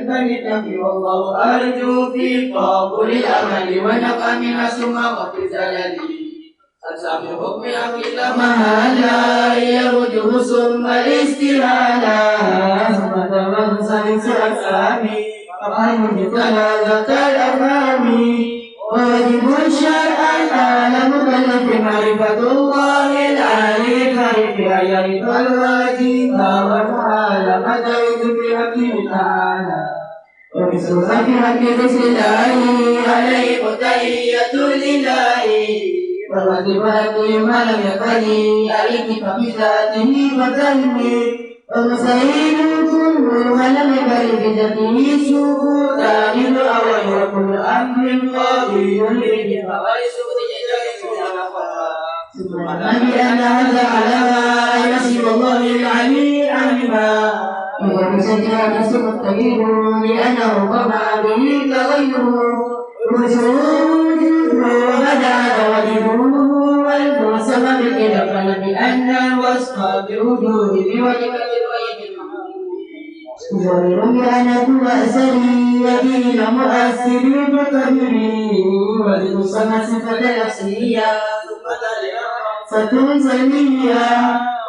فلتقي والله أرجو في قبول الأمل ونقى من السمى وفي زللي أسامي حكم أقل مهلا يرجو ثم الاستهالة ثم تمنصر أسامي فقد ثلاثة الأمام واجب الشرع على مكلف معرفة الله العلي كيف يعرف الواجب والمعالمة بحكمه تعالى وبسرعة في حق رسل الله عليه تحية لله والواجب لكل ما لم يقل عليك فبذاته فتنمي ومسائل كل ما لم يقل بذاته سكوتا أو كل أمر قابل للإجابة سبحان بأن هذا على ما يصف الله العلي علما وبسجاد التغيير لأنه طبع به تغير وجود وبدأ وجهه والقسم بالإضافة بأن الوصف بوجود بوجه ظاهر بأن كل أسري يدين مؤثر بقدره ولتصنع صفة الأصلية فتنسلية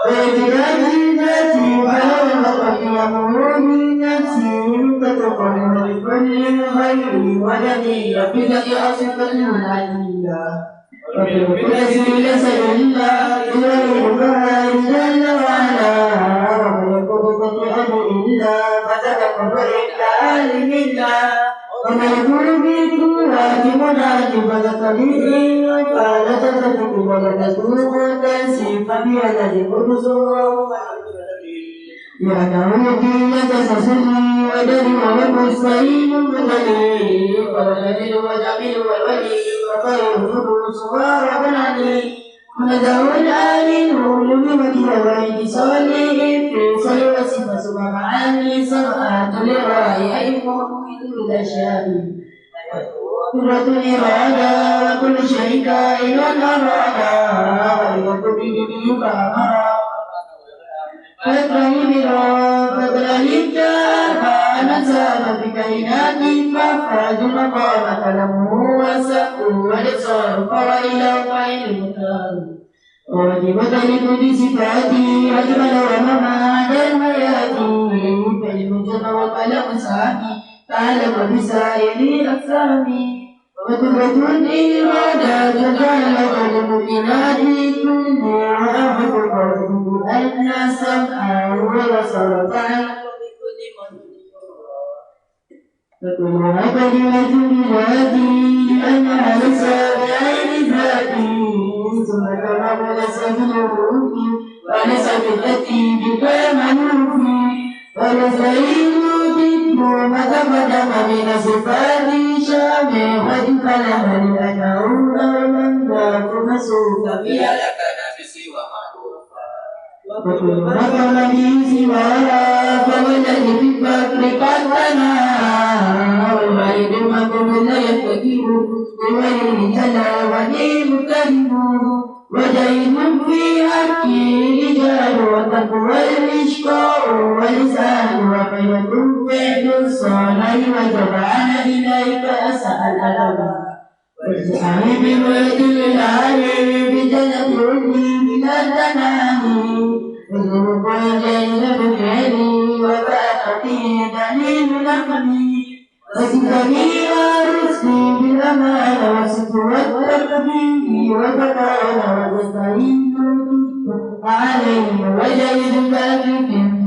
وإبداج ذاتي ويوم من نفسي تتقرب بكل الخير ولدي بدأ صفة العلية وفي القدس ليس إلا غيرها جل وعلا ويقول إلا فتتقرب إلا لله وما يكون بكرات مناد فلتقليل قال تتفق ولتكون تنسيف بيد القدس لأنه الدين تسسني ودري والمستعين المدني والنبي والجميل والولي وخير صغار بناني ونذر الآل العلوم والدين صليه في صلوة فسبح عني صرعات لرأي أيكم الأشياء قدرة الإرادة وكل شيء كائن أراد ويكتب بأمر فاكرم برا فاكرم أنا سام بكائنات فافرد المقام كلمه وسقه والإبصار فوائل وفعل المكان وواجبة لكل صفاتي أجمل ومما الحياة فالمجر والقلم سامي تعلم بسائر الأقسام وقدرة الإرادة تتعلق بالممكنات كلها وأحب أن سمعا وبصرا تعلق بكل فكلها كلمة بذاتي لأنها ليس بعين ذاتي ثم كلام ليس بالروح وليس بالتي بكمنوف وليس يوجد ما تقدم من صفات شامه وإن كلام لأنه لم يكن مسوكا فيها لك نفسي ومعروفا وكل ما قال به سواها فوالذي في الفقر قد بناها والوالد المكروه لا يفتكر بغير تلا ولي مكتئب وجيد في حقه رجال وتقوى الإشقاء ولسان وخيرة فعل الصالح وجمعنا إليك أسأل ألما واجعل بوجه العالم بجنة علي من التنامي وذنوب وجيد بفعلي وباقتي دليل نقلي وسكني ورزقي بالأمان وسط والتقدير وتقال وتستعين عليه وجيد كافي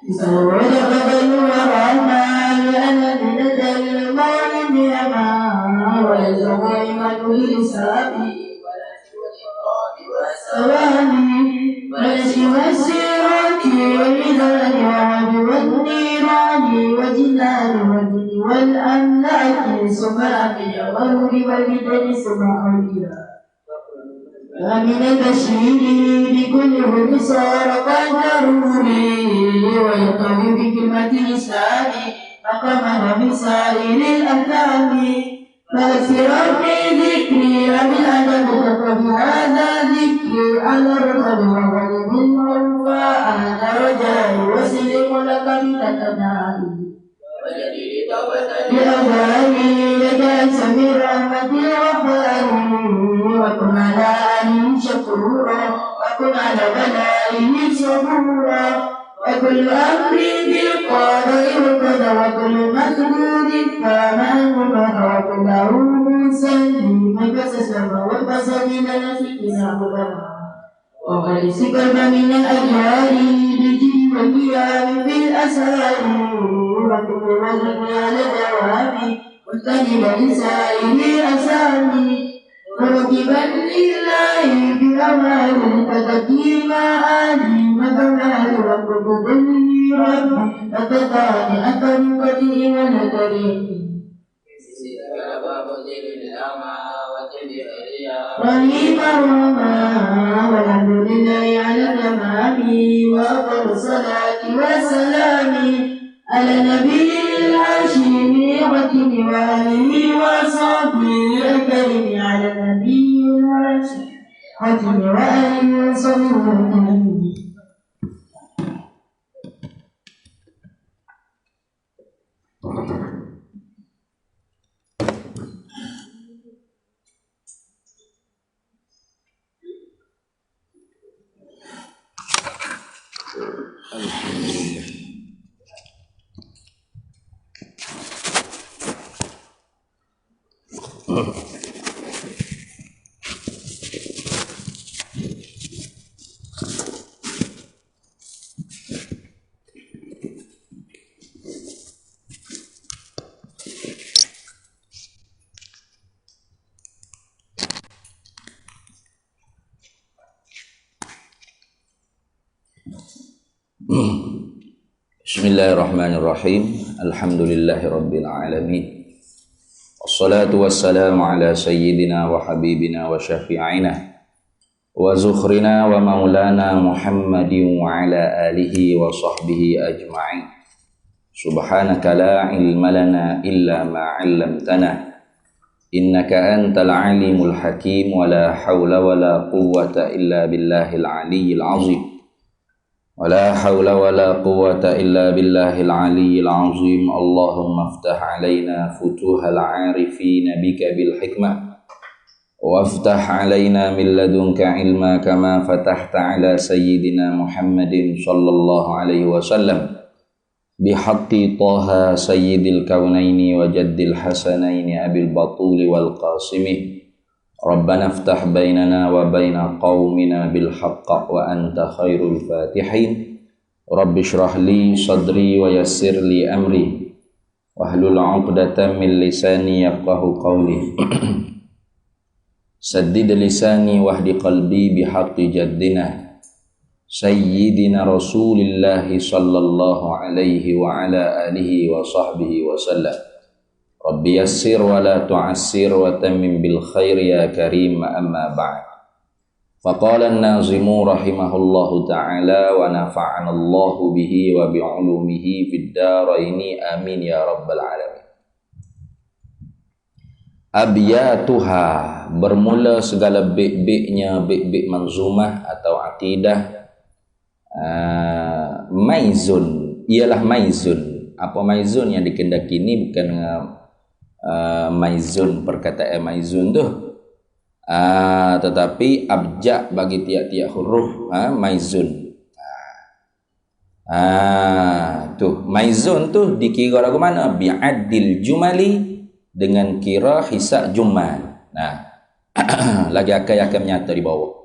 تزوج قبل ورحمة لأن نزل المال بأمان ويزوج إيمان لسابي والسواني ونسي السيرات والميزان وعد والنيران والجنان والدين والأملاك سماء والغرب والبدن سماء ومن البشير بكل هم صار قد ضروري ويقوي بكلمة الإسلام أقام بسائر الأفلام فأسر في ذكري وبالأدب تقوم هذا ذكري على الرقب وغلب الموفى أنا رجائي وسلم لك بتتنائي بأواني لك سمير رحمة الغفار وكن على آله شكورا وكن على بلائه صبورا وكل أمر بالقضاء والقدر وكل مخلوق فمن وكله مسلم فسسم والبصر من نفسنا قدما وخلص قلب من الأجهال بجي والقيام بالأسرار وكل وزن على دوامي مجتنبا لسائر أسامي مركبا لله بأمال فتقيما آلي وكمال وقبض لي ربي فتتاني أتم ونكريم رحيمهما والحمد لله على تمام وأفضل الصلاة والسلام على النبي الهاشمي وكل وآله وصحبه الكريم على النبي الهاشمي وكل وآله وصحبه Bismillahirrahmanirrahim. Alhamdulillahirabbil alamin. Wassalatu wassalamu ala sayyidina wa habibina wa syafi'ina wa zukhrina wa maulana Muhammadin wa ala alihi wa sahbihi ajma'in. Subhanaka la ilma lana illa ma 'allamtana innaka antal alimul hakim wa la hawla wa la quwwata illa billahil aliyyil azim. ولا حول ولا قوة إلا بالله العلي العظيم. اللهم افتح علينا فتوح العارفين بك بالحكمة وافتح علينا من لدنك علما كما فتحت على سيدنا محمد صلى الله عليه وسلم بحق طه سيد الكونين وجد الحسنين أبي البطول والقاسم. ربنا افتح بيننا وبين قومنا بالحق وأنت خير الفاتحين. رب اشرح لي صدري ويسر لي أمري واحلل عقدة من لساني يفقه قولي. سدد لساني واهد قلبي بحق جدنا سيدنا رسول الله صلى الله عليه وعلى آله وصحبه وسلم. Rabbi yassir wa la tu'assir wa tammim bil khair ya karim, amma ba'd. Faqala an-nazimu rahimahullahu ta'ala wa nafa'ana Allahu bihi wa bi'ulumihi fid daraini amin ya rabbal alamin. Abyatuha, bermula segala bait-baitnya, bait-bait manzumah atau akidah. Maizun, ialah maizun. Apa maizun yang dikendaki ini bukan maizun, perkataan maizun tu, tetapi abjad bagi tiap-tiap huruf, maizun. Tu maizun tu dikira lagu mana? Bi'adil jumali, dengan kira hisab jumal. Nah, lagi akan menyata di bawah.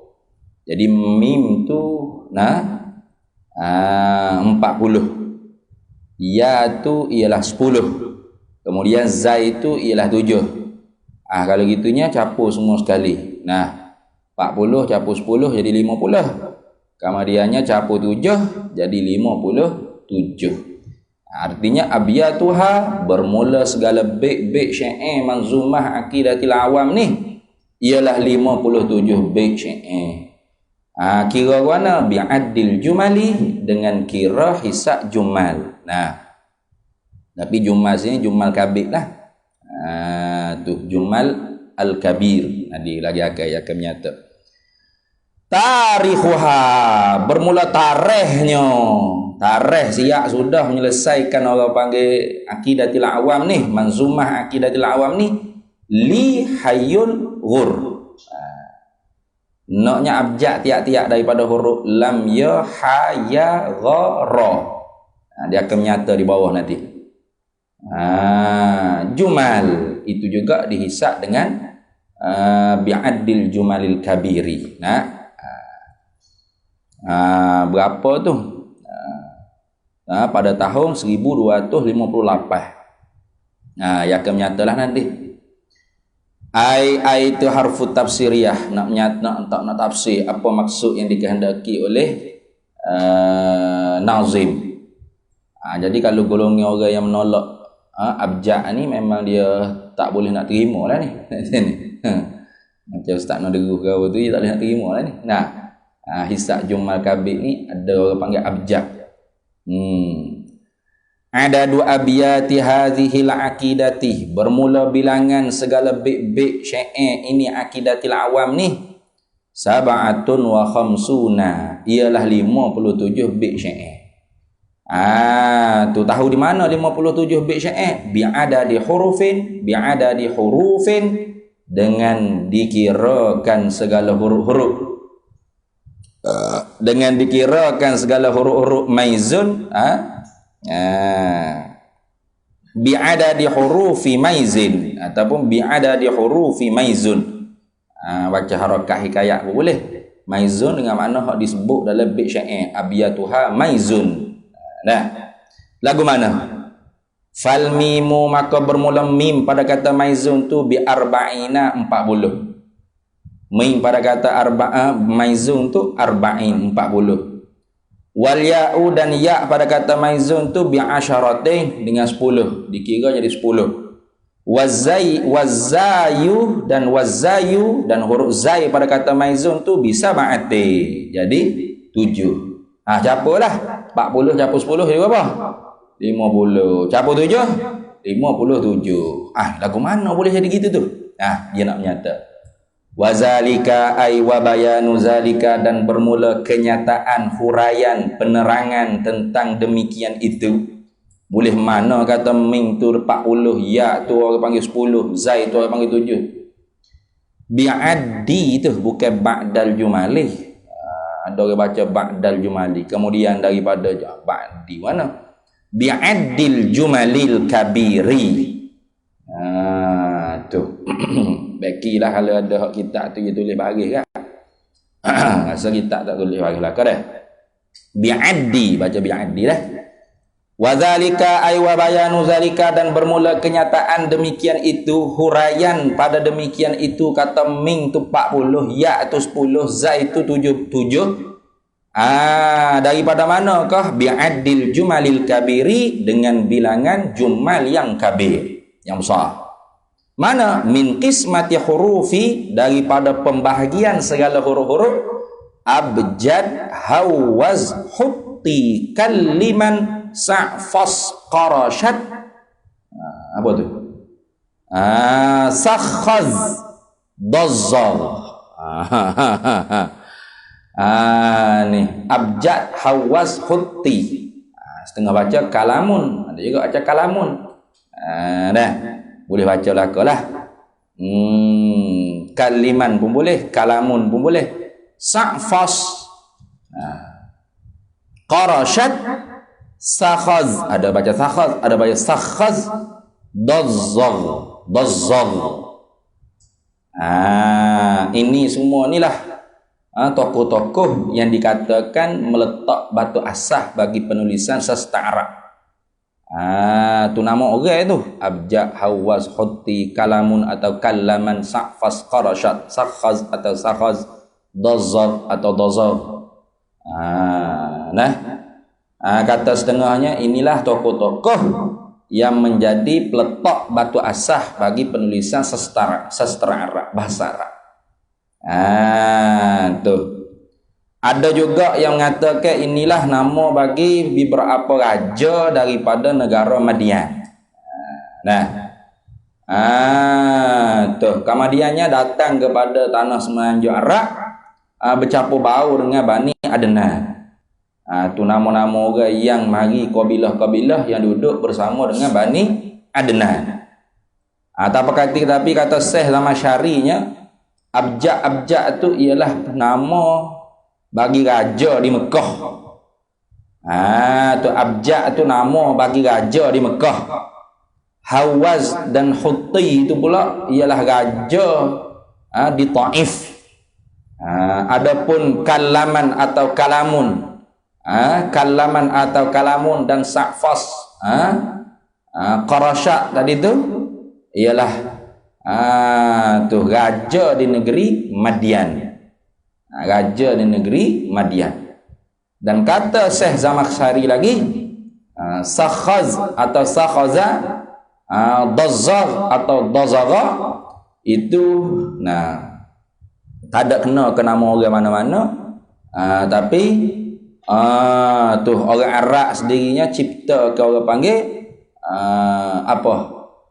Jadi mim tu 40, ya tu ialah 10, kemudian zai itu ialah 7. Kalau gitunya capur semua sekali. Nah, 40 capur 10 jadi 50. Kemudiannya capur 7 jadi 57. Artinya abiyatuha, bermula segala bait-bait syair manzumah aqidatil awam ni ialah 57 bait syair. Kira mana? Bi'adil jumali, dengan kira hisab jumal. Nah, tapi jumal sini jumal kabir lah. Tu jumal al-kabir. Nanti lagi akan menyata. Tarikhuha, bermula tarikhnya. Tarikh siap sudah menyelesaikan orang panggil Aqidatul Awam ni, Manzumah Aqidatul Awam ni li hayyul ghur. Naknya abjad tiap-tiap daripada huruf lam ya ha ya gha ra. Dia akan menyata di bawah nanti. Jumal itu juga dihisab dengan bi'addil jumalil kabiri. Berapa tu? Pada tahun 1258. Yang akan menyatalah nanti. Ai itu harfu tafsiriyah, nak tafsir apa maksud yang dikehendaki oleh nazim. Jadi kalau golongan orang yang menolak abjad ni memang dia tak boleh nak terima lah ni. Macam Ustaz Naderuh ke apa tu, dia tak boleh nak terima lah ni. Hisab jumal kabir ni ada orang panggil abjad. Ada dua abiyati hadhil aqidati, bermula bilangan segala bait-bait syair ini aqidatil awam ni sab'atun wa khamsuna, ialah 57 bait syair. Tu tahu di mana 57 bait syair? Bi'adadi hurufin, dengan dikirakan segala huruf-huruf. Dengan dikirakan segala huruf-huruf maizun, bi'adadi hurufi maizin ataupun bi'adadi hurufi maizun. Baca harakat hikayat pun boleh. Maizun dengan makna hak disebut dalam bait syair, abiyatuha maizun. Lagu mana? Fal mimu, maka bermula mim pada kata maizun tu bi arba'ina 40. Mim pada kata maizun tu arba'in 40. Wal ya'u, dan ya pada kata maizun tu bi asyaratin dengan 10, dikira jadi 10. Wazayu dan huruf zai pada kata maizun tu bisa ma'ati, jadi 7. Capalah 40 capur 10 jadi berapa? 50. Capur 7 57. Lagu mana boleh jadi gitu tu? Dia nak menyata. Wazalika ay wa bayanu zalika, dan bermula kenyataan, huraian, penerangan tentang demikian itu. Boleh mana kata ming tu 40, ya tu orang panggil 10, zai tu orang panggil 7. Bi'addi tu bukan ba'dal jumali. Ada orang baca ba'dal jumali, kemudian daripada ba'di mana? Bi'addil jumalil kabiri. Tu bakilah kalau ada hak kitab tu dia tulis baris kan. Rasa kitab tak tulis baris lah kan. Bi'addi, baca bi'addi lah. Wa zalika ay wa bayanu zalika, dan bermula kenyataan demikian itu, huraian pada demikian itu. Kata ming tu 40, ya tu 10, zai tu 7. Daripada manakah? Bi'addil jumalil kabiri, dengan bilangan jumal yang kabir, yang besar. Mana? Min qismati hurufi, daripada pembahagian segala huruf-huruf. Abjad hawaz hutti kaliman sa'fas qarashat. Apa tu? Sakhaz dazzar. Ni abjad hawaz hutti. Setengah baca kalamun, ada juga baca kalamun. Boleh baca lakalah. Kaliman pun boleh, kalamun pun boleh. Sa'fas, qarashat, sakhaz, ada baca sakhaz, ada baca sakhaz, dazzag. Ini semua inilah tokoh-tokoh yang dikatakan meletak batu asas bagi penulisan sastra Arab. Tu nama orang tu, abjad hawaz hutti kalamun atau kalaman, sa'fas qarashat, sakhaz atau sakhaz, dazzar atau dazar. Kata setengahnya, inilah tokoh-tokoh yang menjadi peletak batu asas bagi penulisan sastra Arab, bahasa Arab. Tu ada juga yang mengatakan inilah nama bagi beberapa raja daripada negara Madian. Kemudiannya datang kepada tanah semenanjung Arab, bercampur baur dengan Bani Adnan. Tu nama-nama orang yang mari kabilah-kabilah yang duduk bersama dengan Bani Adnan. Tapi kata Syekh Zamasyari'nya, Abjad tu ialah nama bagi raja di Mekah. Tu Abjad tu nama bagi raja di Mekah. Hawaz dan Hutti itu pula ialah raja di Taif. Adapun Kalaman atau Kalamun, Kalaman atau Kalamun dan Sa'fas, Qarasyak tadi tu ialah tu raja di negeri Madian. Raja di negeri Madian. Dan kata Syekh Zamakhsyari lagi, Sakhaz atau Sakhaza, Dazzar atau Dazara itu tak ada kena ke nama orang mana-mana, tapi tu orang Arab sendirinya cipta ke orang panggil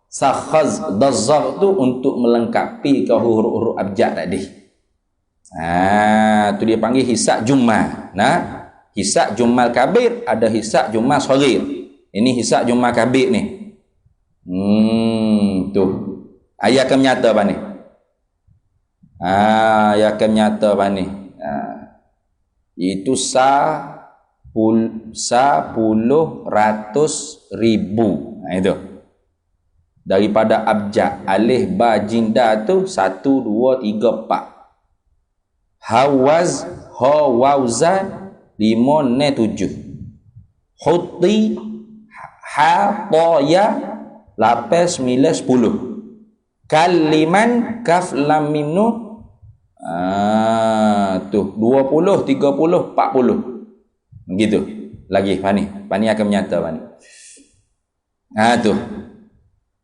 Sakhaz Dazzar tu untuk melengkapi ke huruf-huruf abjad tadi. Tu dia panggil Hisak Jummal. Hisak Jummal Kabir, ada Hisak Jummal Shaghir. Ini Hisak Jummal Kabir ni. Tu. Ayat akan menyata apa ni? Ayat akan menyata apa ni? Itu sepuluh ratus ribu. Itu. Daripada abjad alif ba jinda tu 1 2 3 4. Hawaz ha wauza 5 ne 7. Hutti ha ta ya 8 9 10. Kaliman kaf lam mim nun tu 20 30 40. Begitu. Lagi Pani akan menyata Pani. Tu.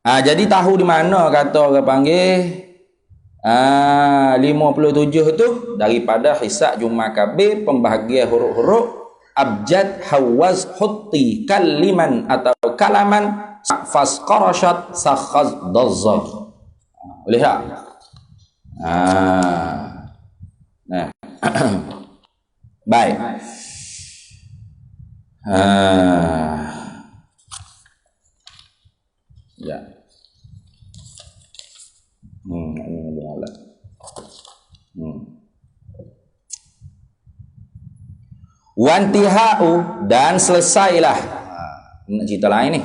Jadi tahu di mana kata orang panggil 57 tu daripada Hisak Jummal Kabir, pembahagian huruf-huruf abjad, hawaz, hutti, kaliman atau kalaman, sa'fas, qarashat, sakhaz, dazzar. Boleh tak? Baik. Ya. Ini adalah. Wantihau dan selesailah. Nak cerita lain ni.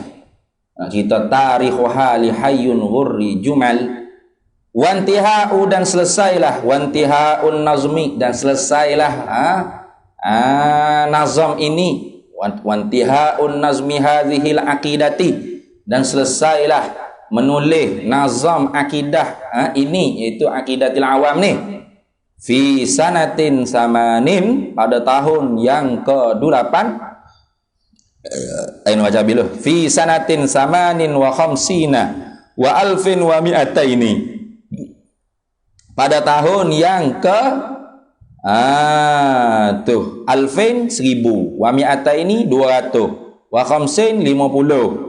Nak cerita tarikhuha li hayyun ghurri jumal. Wantihau dan selesailah. Wantihaun nazmi dan selesailah nazam ini. Wantihaun nazmi hadhil aqidati dan selesailah menulis nazam akidah ini, iaitu akidatil awam ni, fi sanatin samanin, pada tahun yang ke-8. Ain baca bila fi sanatin samanin wa khamsina wa alfin wa mi'ataini, pada tahun yang ke alfin 1000, wa mi'ataini 200, wa khamsin 50,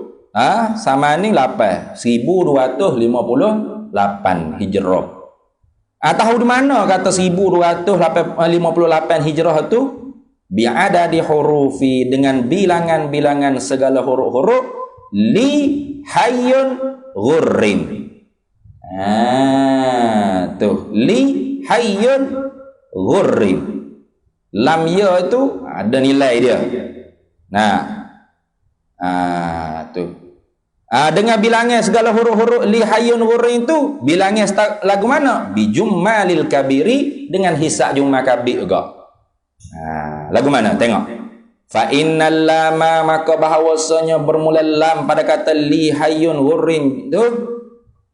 sama ni 8 1258 hijrah. Tahu di mana kata 1258 hijrah tu? Bi'ada di hurufi, dengan bilangan-bilangan segala huruf-huruf, li hayyun ghurrin. Tu li hayyun ghurrin. Lam ya itu ada nilai dia. Tu. Dengan bilangnya segala huruf-huruf li hayyun ghurrin tu, bilangnya lagu mana? Bi jummalil kabiri, dengan Hisak Jummal Kabir juga. Lagu mana? Tengok. Fa innal lama, maka bahawasanya bermula lam pada kata li hayyun ghurrin tu,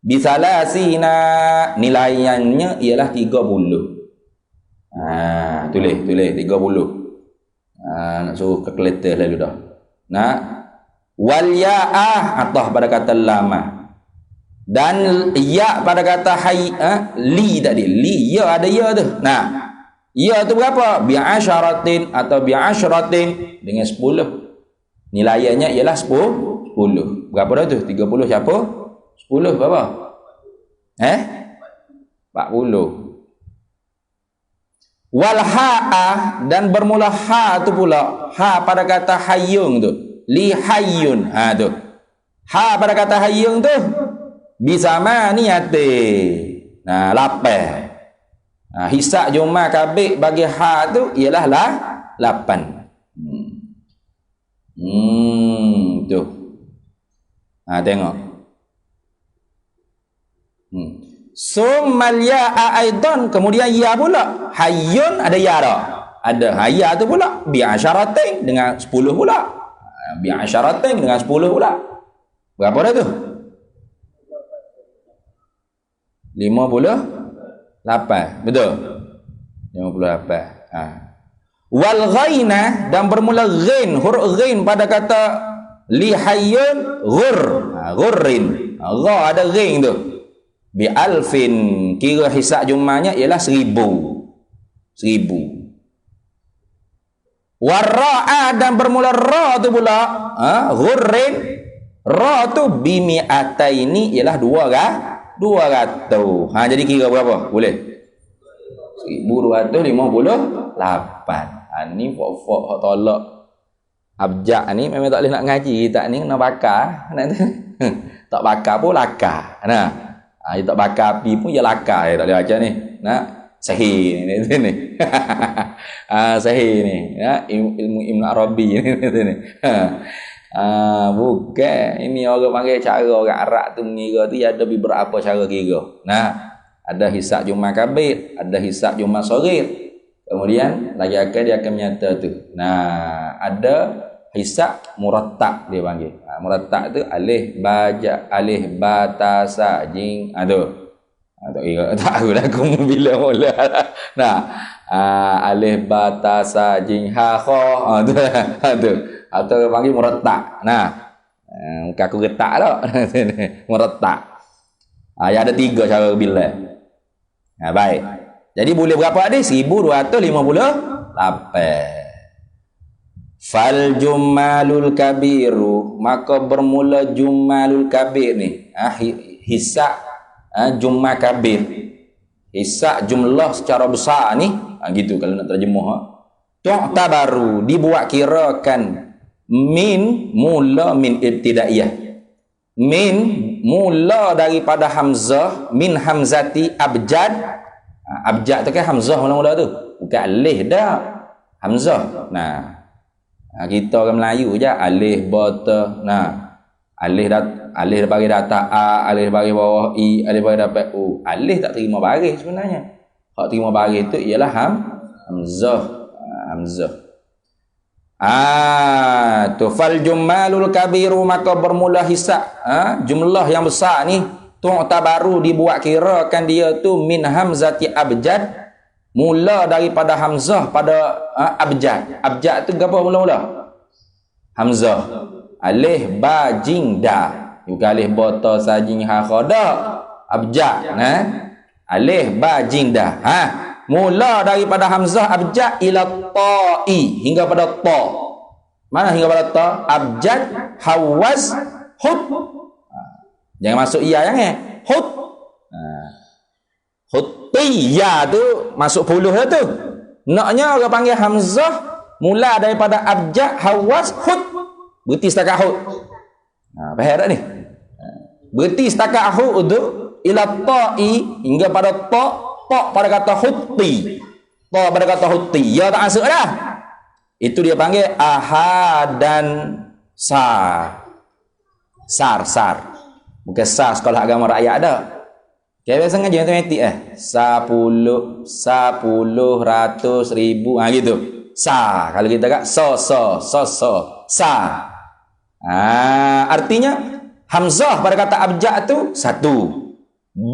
bisalasina, nilaiannya ialah 30. Tulis 30. Nak suruh kalkulator lalu dah. Wal ya'ah atah pada kata lama, dan ya pada kata li tadi. Li ya ada ya tu. Ya tu berapa? Bi'asyaratin atau bi'asyratin, dengan 10. Nilaiannya ialah 10. Berapa dah tu? 30 siapa? 10 berapa? 40. Wal ha'a, dan bermula ha tu pula. Ha pada kata hayyun tu. Li hayyun. Ha tu. Ha pada kata hayyun tu. Bisama niyate. Nah, lapar. Hisab Jumat kabik bagi ha tu ialah 8. Tu. Tengok. Summal ya'a aidan, kemudian ya pula. Hayyun ada ya dah. Ada ya tu pula bi asyaratain dengan 10 pula. Bi asyaratain dengan 10 pula. Berapa dah tu? 58. Betul? 58. Wal ghaina, dan bermula ghain, huruf ghain pada kata li hayyun ghur. Ghurrin. Gha ada ghain tu. Bi alfin, kira hisab Jumatnya ialah 1000. Wara'a, dan bermula ra tu pula, ghurrin, ra tu bi mi'ataini ialah 200. Jadi kira berapa? Boleh? 1258. Ni fok hak tolak abjad ni memang tak boleh nak ngaji kita ni, kena bakar. Tak bakar pun lakar. Nah. Dia tak bakar api pun dia lakar, dia tak boleh baca ni. Nah, sahih ni ni. Sahih ni. Ya, ilmu Ibn Arabi ni. Bukan. Ini orang panggil cara orang Arab tu mengira tu ada beberapa cara kira. Nah, ada hisab Jumat kabir, ada hisab Jumat saghir. Kemudian lagi dia akan menyata tu. Nah, ada hisab murattab dia panggil. Murattab tu alif ba ta sa jing tu. Tak kira tak tahulah aku bila mula. Nah, alif ba ta sa jing ha kha tu. Atau dia panggil murattab. Nah, muka aku getak dah. Murattab. Ya ada 3 cara bila. Baik. Jadi boleh berapa hadis? 1258. Fal jumalul kabiru, maka bermula jumalul kabir ni. Hisab Jumat kabir. Hisab jumlah secara besar ni. Gitu kalau nak terjemah. Tu'tabaru, dibuat kirakan min ibtidaiyah. Min mula daripada hamzah, min hamzati abjad. Abjad tu kan hamzah mula-mula tu, bukan alif dah, hamzah. Nah, kita orang Melayu je alif bata. Nah, alif bagi data a, alif bagi bawah i, alif bagi dapat u. Alif tak terima baris sebenarnya. Hak terima baris tu ialah hamzah. Tu fal jumalul kabiru, maka bermula hisab jumlah yang besar ni. Tu'tabaru, dibuat kirakan dia tu min hamzati abjad, mula daripada hamzah pada abjad. Abjad tu apa mula-mula? Hamzah. Alif ba jing da. Bukan alif ba ta sa jing ha kha da. Abjad. Alif ba jing da. Mula daripada hamzah abjad ila ta'i, hingga pada ta. Mana hingga pada ta? Abjad hawaz hud. Jangan masuk iya jangan. Hud. Hutiyya tu masuk puluh dah tu. Naknya orang panggil hamzah mula daripada abjad hawaz hud. Berhenti setakat hud. Faham tak ni? Berhenti setakat hud tu ila ta'i, hingga pada ta pada kata hutti. Ta pada kata hutti. Ya tak masuk dah. Itu dia panggil ahadan sar. Sar. Bukan sar sekolah agama rakyat dah. Kaya biasa ngaji matematik 10, 100, 1000 gitu. Sa. Kalau kita kata sa. Artinya hamzah pada kata abjad tu 1.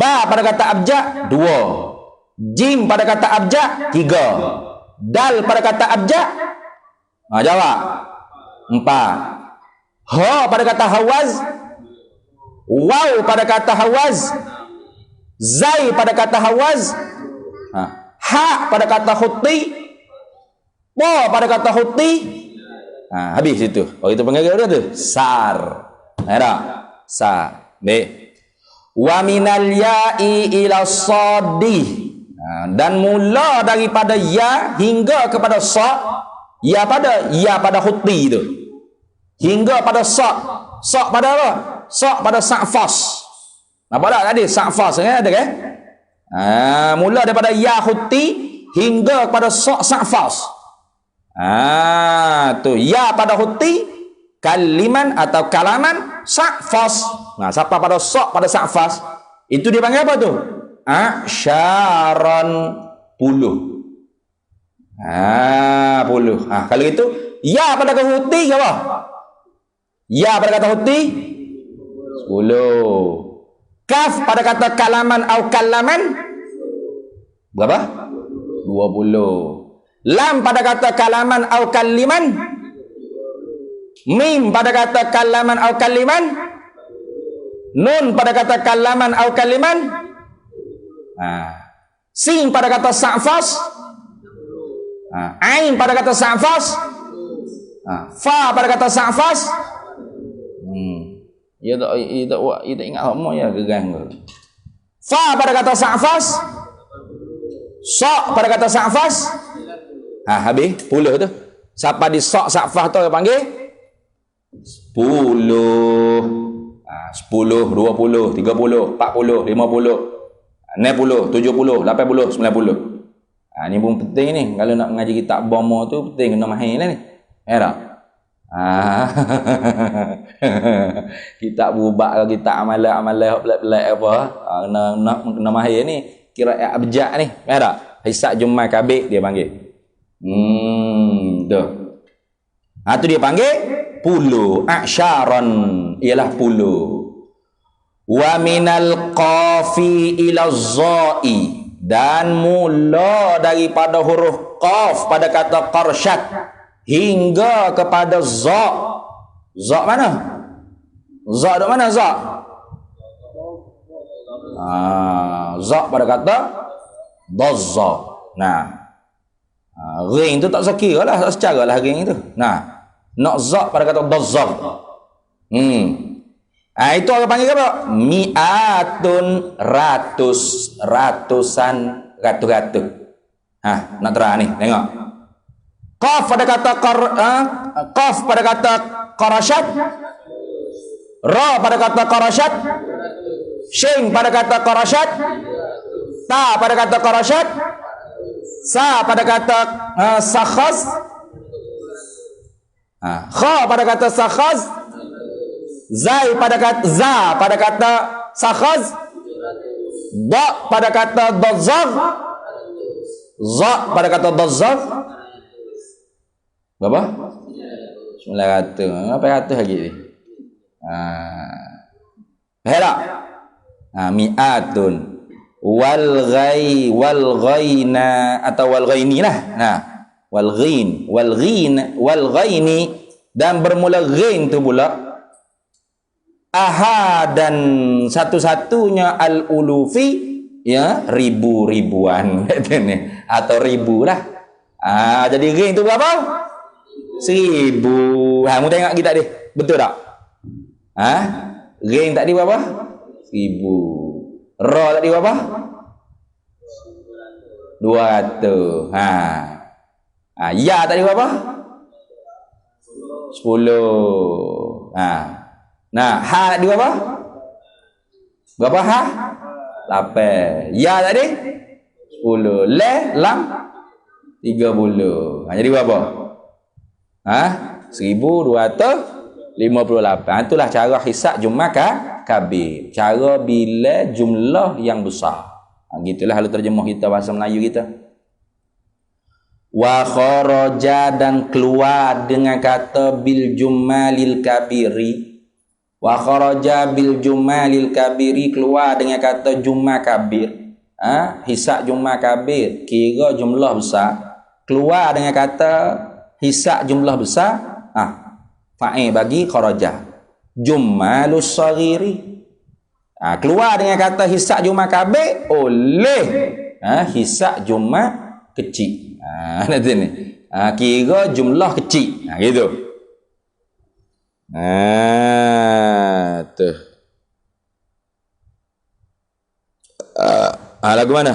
Ba pada kata abjad 2. Jim pada kata abjad 3. Dal pada kata abjad jawab 4. Ha pada kata hawaz. Waw pada kata hawaz, zai pada kata hawaz, ha pada kata hutti, ba pada kata hutti. Habis itu. Oh itu panggil dia tu sar. Ada sar. Baik. Wa minal ya'i ila saddi. Dan mula daripada ya hingga kepada sa, ya pada huti itu. Hingga pada sa. Sa pada apa? Sa pada sa'fas. Nampak tak tadi? Sa'fas kan ada kan? Mula daripada ya huti hingga kepada sa sa'fas. Tu ya pada huti kaliman atau kalaman sa'fas. Siapa pada sa pada sa'fas itu dia panggil apa tu? Asyaron puluh. Puluh. Kalau itu ya pada kata huti ke apa? Ya pada kata huti 10. Kaf pada kata kalaman atau kalaman berapa? 20. Lam pada kata kalaman atau kaliman. Mim pada kata kalaman atau kaliman. Nun pada kata kalaman atau kaliman. Sin pada kata sa'fas. Ain pada kata sa'fas. Fa pada kata sa'fas. Ya tak ingat apa ya gegang. Fa pada kata sa'fas. Sa pada kata sa'fas. Habis 10 tu. Siapa di sa sa'fas tu dia panggil 10. 10, 20, 30, 40, 50, 60, 70, 80, 90. Ni pun penting ni. Kalau nak mengaji kitab bomo tu penting kena mahir ni. Tak? Kitab berubah kalau kitab amalan pelik-pelik apa. Kena mahir ni. Kira abjad ni. Tak? Hisab Jumat Kabir dia panggil. Tu. Tu dia panggil puluh. Aksyaron ialah puluh. Wa minal qafi ila zai, dan mula daripada huruf qaf pada kata qarsyat hingga kepada za. Za mana? Za dok mana za? Za pada kata dazza. Ring tu tak sekira lah, tak secara lah ring tu. Nak za pada kata dazza. Itu orang panggil apa? Mi'atun, ratusan, ratus. Nak terang ni, tengok. Qaf pada kata qarashat. Ra pada kata qarashat. Shin pada kata qarashat. Ta pada kata qarashat. Sa pada kata sakhaz. Kha pada kata sakhaz. Zai pada kata sakhaz. Da pada kata dazzagh. Za pada kata dazzagh. Berapa? 900. Apa ratus lagi ni? Helak. Mi'atun. Wal ghaina atau wal ghaini lah. Wal ghaini, dan bermula ghain tu pula dan satu-satunya al-ulufi, ya, ribu-ribuan atau ribu lah. Jadi ring tu berapa? 1000. Mu tengok kita tadi, betul tak? Ring tadi berapa? 1000. Ra tadi berapa? 200. Ya tadi berapa? 10. Ha tadi berapa? Berapa ha? 8. Ya tadi 10. Lam 30. Jadi berapa? 1258. Itulah cara hisab Jumat Kabir. Cara bila jumlah yang besar. Gitulah kalau terjemah kita bahasa Melayu kita. Wa kharaja, dan keluar dengan kata bil jumalil kabiri. Wa kharaja bil jumalil kabiri, keluar dengan kata Jumat Kabir. Hisab Jumat Kabir kira jumlah besar, keluar dengan kata hisab jumlah besar. Fa'il bagi kharaja. Jumalus saghiri, keluar dengan kata hisab Jumat Kabir oleh hisab Jumat kecil. Nanti ni kira jumlah kecil. Gitu. Tu. Lagu mana?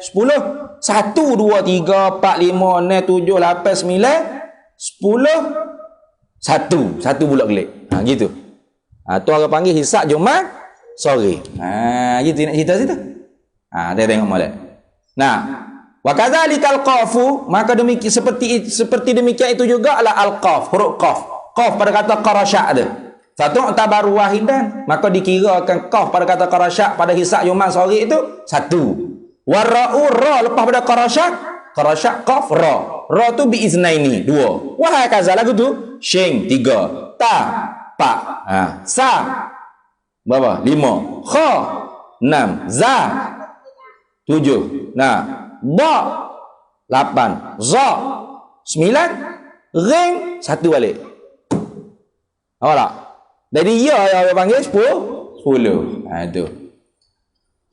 10. 1, 2, 3, 4, 5, 6, 7, 8, 9, 10. 1 bulat gelik. Gitu. Tu orang panggil hisab Jumaat sore. Gitu nak cerita situ. Dia tengok molek. Nah, wa kadzalikal qafu, maka demikian seperti demikian itu juga adalah al-qaf, huruf qaf. Qaf pada kata qarasya ada. Satu tabaru wahidan, maka dikirakan qaf pada kata qarasya pada hisab Jumaat sore itu 1. Wara'u ra lepas pada qarasya qaf ra. Ra tu bi iznaini 2. Wa hakaza lagu tu shin 3. Ta 4. Sa berapa? 5. Kha 6. Za 7. Nah, ba 8. Za 9. Ring 1 balik. Nampak tak? Jadi ya orang panggil 10. Itu.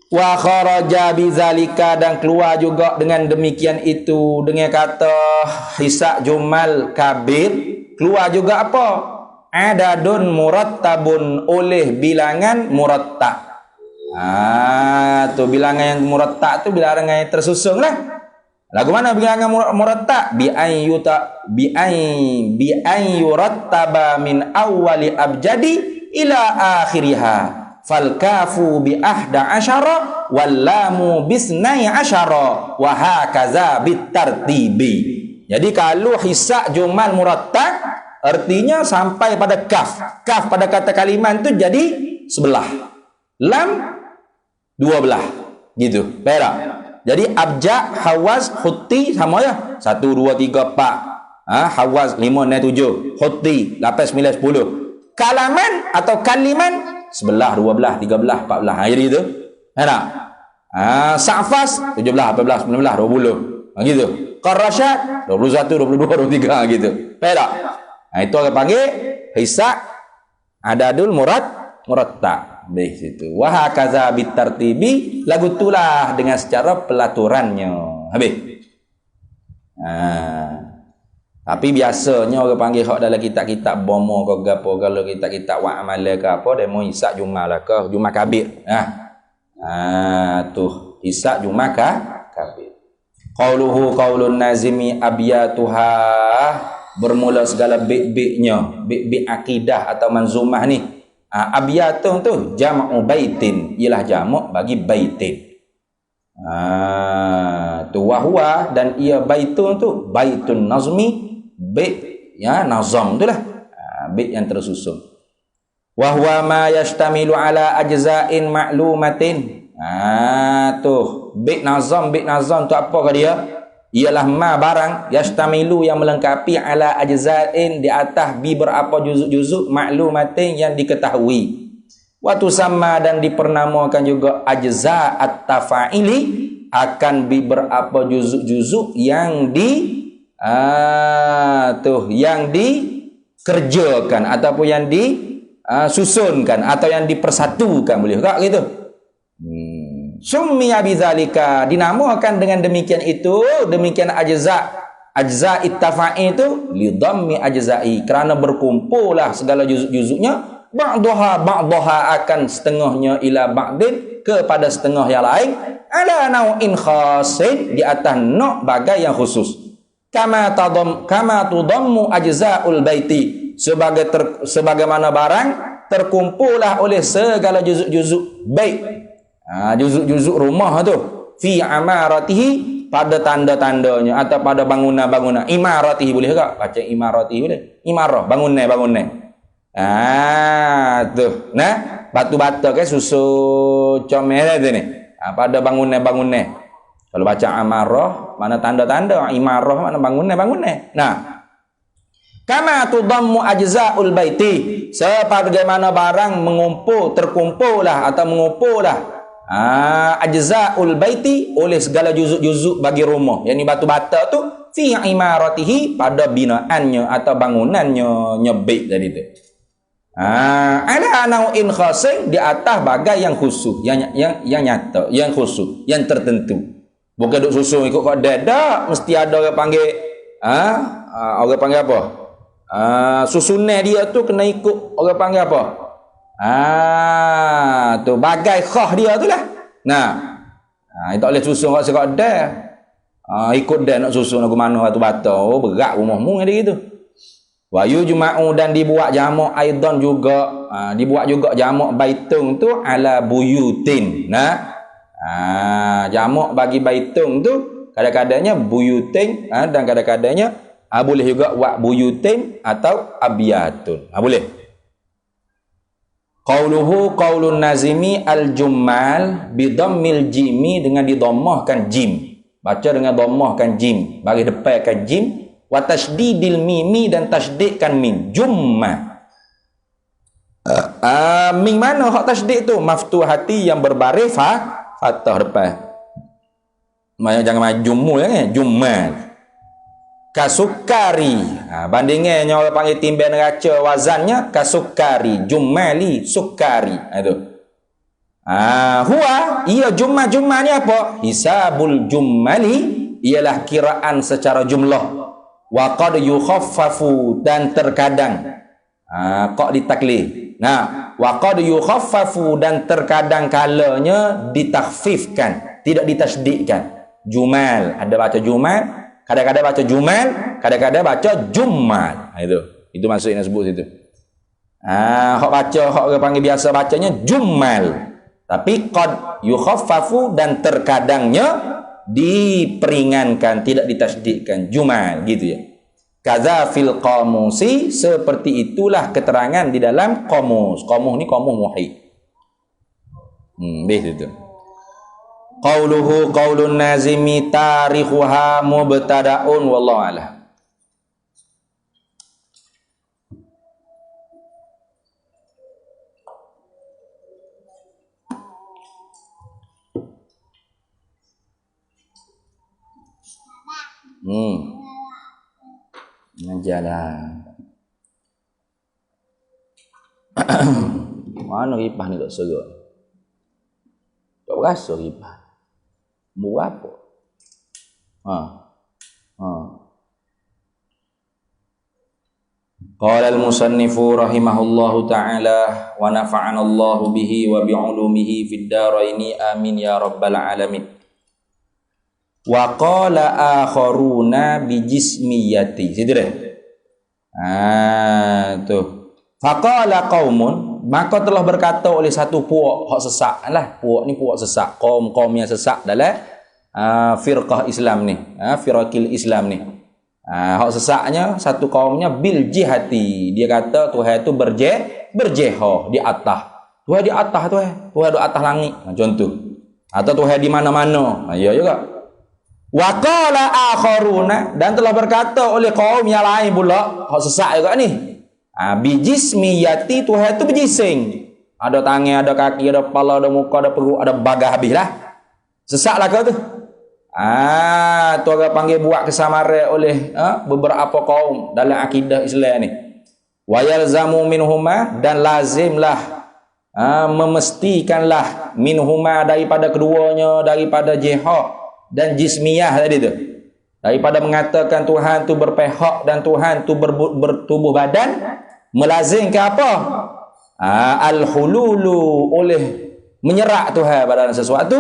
Wa kharaja bizalika, dan keluar juga dengan demikian itu, dengan kata hisa jumal kabir, keluar juga apa? Adadun murattabun, oleh bilangan murattab. Tu bilangan yang murattab tu bilangan yang tersusun lah. Lagu mana bilangan murattab? Bi an yurattaba min awwali abjadi ila akhiriha. Fal kafu bi ahda asyara wal lamu bisnai asyara wa hakaza bitartibi. Jadi kalau hisa jumal murattab artinya sampai pada kaf. Kaf pada kata kalimat tu jadi 11. Lam 12. Gitu. Perak. Jadi abja, hawaz, khutti sama ya. 1 2 3 4. Hawaz 5 6 7. Khutti 8 9 10. Kalaman atau kaliman 11, 12, 13, 14. Jadi itu. Enak. Sa'fas 17, 18, 19, 20. Gitu. Qarrasyad 21, 22, 23 gitu. Perak. Itu orang panggil hisa adadul murattab. Di situ. Wa hakaza bitartibi, lagu itulah dengan secara pelaturannya. Habis. Tapi biasanya orang panggil hak dalam kitab-kitab bomo ke gapo, kalau kitab-kitab wa amale ke apa, demo hisa jumal ke jumal kabir. Tuh hisa jumal kabir. Qauluhu qaulun nazimi abyatuha, bermula segala bait-baitnya, bait-bait akidah atau manzumah ni. Abyatun tu jam'u baitin, ialah jamak bagi baitin. Tu wahwa, dan ia baitun tu baitun nazmi, bait ya nazam itulah, bait yang tersusun. Wahwa ma yashtamilu ala ajza'in ma'lumatin. Tuh bait nazam tu apa ke dia? Ialah ma barang yashtamilu, yang melengkapi, ala ajza'in, di atas bi berapa juzuk-juzuk, ma'lumatin, yang diketahui. Wa tusamma, dan dipernamakan juga ajza at-tafa'ili, akan bi berapa juzuk-juzuk yang yang dikerjakan ataupun yang disusunkan atau yang dipersatukan, boleh tak gitu? Summiya bidzalika, dinamakan dengan demikian itu, demikian ajza ittafa'i itu li dhammi ajza'i, kerana berkumpullah segala juzuk-juzuknya, ba'daha akan setengahnya, ila ba'din, kepada setengah yang lain, ala nau'in khasin, di atas nak bagai yang khusus. Kama tudammu ajza'ul baiti, sebagaimana barang terkumpullah oleh segala juzuk-juzuk bait, juzuk-juzuk rumah tu, fi amaratihi, pada tanda-tandanya atau pada bangunan-bangunan. Imaratihi boleh tak? Baca imaratihi boleh. Imarah, bangunan. Tuh. Nah, batu-batu ke susu comel tu ni. Pada bangunan-bangunan. Kalau baca amarah, mana tanda-tanda, imarah mana bangunan. Nah, kama tudammu ajza'ul baiti, sebagaimana barang terkumpullah ajza'ul baiti, oleh segala juzuk-juzuk bagi rumah, yakni batu-bata tu, fi imaratihi, pada binaannya atau bangunannya nyebik tadi tu. Ala nau'in khasin, di atas bagai yang khusus, yang nyata, yang khusus, yang tertentu. Bukan duk susun ikut kodek, tak, mesti ada orang panggil orang panggil apa? Susunan dia tu kena ikut orang panggil apa? Tu bagai khah dia tu lah. Nah, itu boleh susun kat kodek. Ikut dia nak susun aku mana tu bata. Oh, berat rumahmu ada gitu. Wa yujma'u, dan dibuat jamak aidan juga, dibuat juga jamak baitung tu ala buyutin. Nah, jamak bagi baitung tu kadang-kadangnya buyutin, dan kadang-kadangnya boleh juga wa buyutin atau abiyatun. Boleh. Qauluhu qaulun nazimi al-jummal bi dhammil jimi, dengan didammahkan jim. Baca dengan dhammahkan jim, bagi depankan jim, wa tasydidil mimi, dan tasydidkan mim. Jumma. Min mana hak tasydid tu? Maftuhati, yang berbaris fathah depan. Jangan main jumul kan? Jummal. Kasukari. Bandingannya orang panggil timbang neraca wazannya kasukari. Jumali sukari. Itu. Huwa iya jumlah ni apa? Hisabul jummali ialah kiraan secara jumlah. Wa qad yukhaffafu dan terkadang kok ditaklif. Wa qad yukhaffafu dan terkadang kalanya ditakhfifkan, tidak ditasydidkan. Jumal, ada baca jumal, kadang-kadang baca jumal, kadang-kadang baca jummal. Itu maksudnya sebut situ. Hok baca, hok orang panggil biasa bacanya jummal. Tapi qad yukhaffafu dan terkadangnya diperingankan, tidak ditasydidkan, jumal gitu ya. Kadza fil qamusi, seperti itulah keterangan di dalam qamus. Qamus ni qamus muhyi. Begitu. Qauluhu qaulun nazimi tarikhuha mubtada'un wallahu a'lam. Jalan. Mana kipah ni tak serok? Tak rasa kipah. Buat apa? Qala al-musannifu rahimahullahu ta'ala wa nafa'ana Allahu bihi wa bi'ulumihi fid dharaini amin ya rabbal alamin. Wa qala akharuna bijismiyati. Situ deh. Tuh. Faqala qaumun, maka telah berkata oleh satu puak hak sesak lah. Puak ni puak sesak, kaum yang sesak dalam firqah Islam ni, firaqil Islam ni. Hak sesaknya satu kaumnya bil jihati. Dia kata Tuhan itu berjihad di atas. Tuhan di atas Tuhan di atas langit. Contoh. Atau Tuhan di mana-mana. Ya juga. Wa qala akharuna, dan telah berkata oleh kaum yang lain pula hak sesak juga ni. Bijismiyati, Tuhan itu berjising. Ada tangan, ada kaki, ada kepala, ada muka, ada perut, ada bagah habislah. Sesaklah kau tu. Tu orang panggil buat kesamaran oleh beberapa kaum dalam akidah Islam ni. Wa yalzamu minhuma, dan lazimlah memestikanlah minhuma daripada keduanya, daripada jihad dan jismiyah tadi tu, daripada mengatakan Tuhan tu berpihak dan Tuhan tu bertubuh badan, melazimkan apa? Al-hululu, oleh menyerak Tuhan pada sesuatu,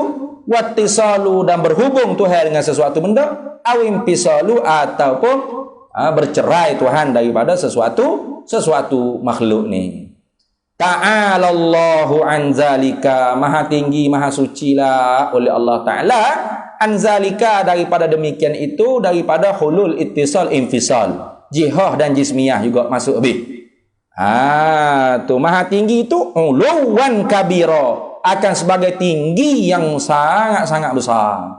wattisalu, dan berhubung Tuhan dengan sesuatu benda, awimpisalu, ataupun bercerai Tuhan daripada sesuatu makhluk ni. Ta'alallahu an zalika, maha tinggi maha suci lah oleh Allah Ta'ala anzalika, daripada demikian itu, daripada hulul ittisal infisal, jihah dan jismiyah juga masuk habis. Tu maha tinggi itu uluwan kabira, akan sebagai tinggi yang sangat-sangat besar.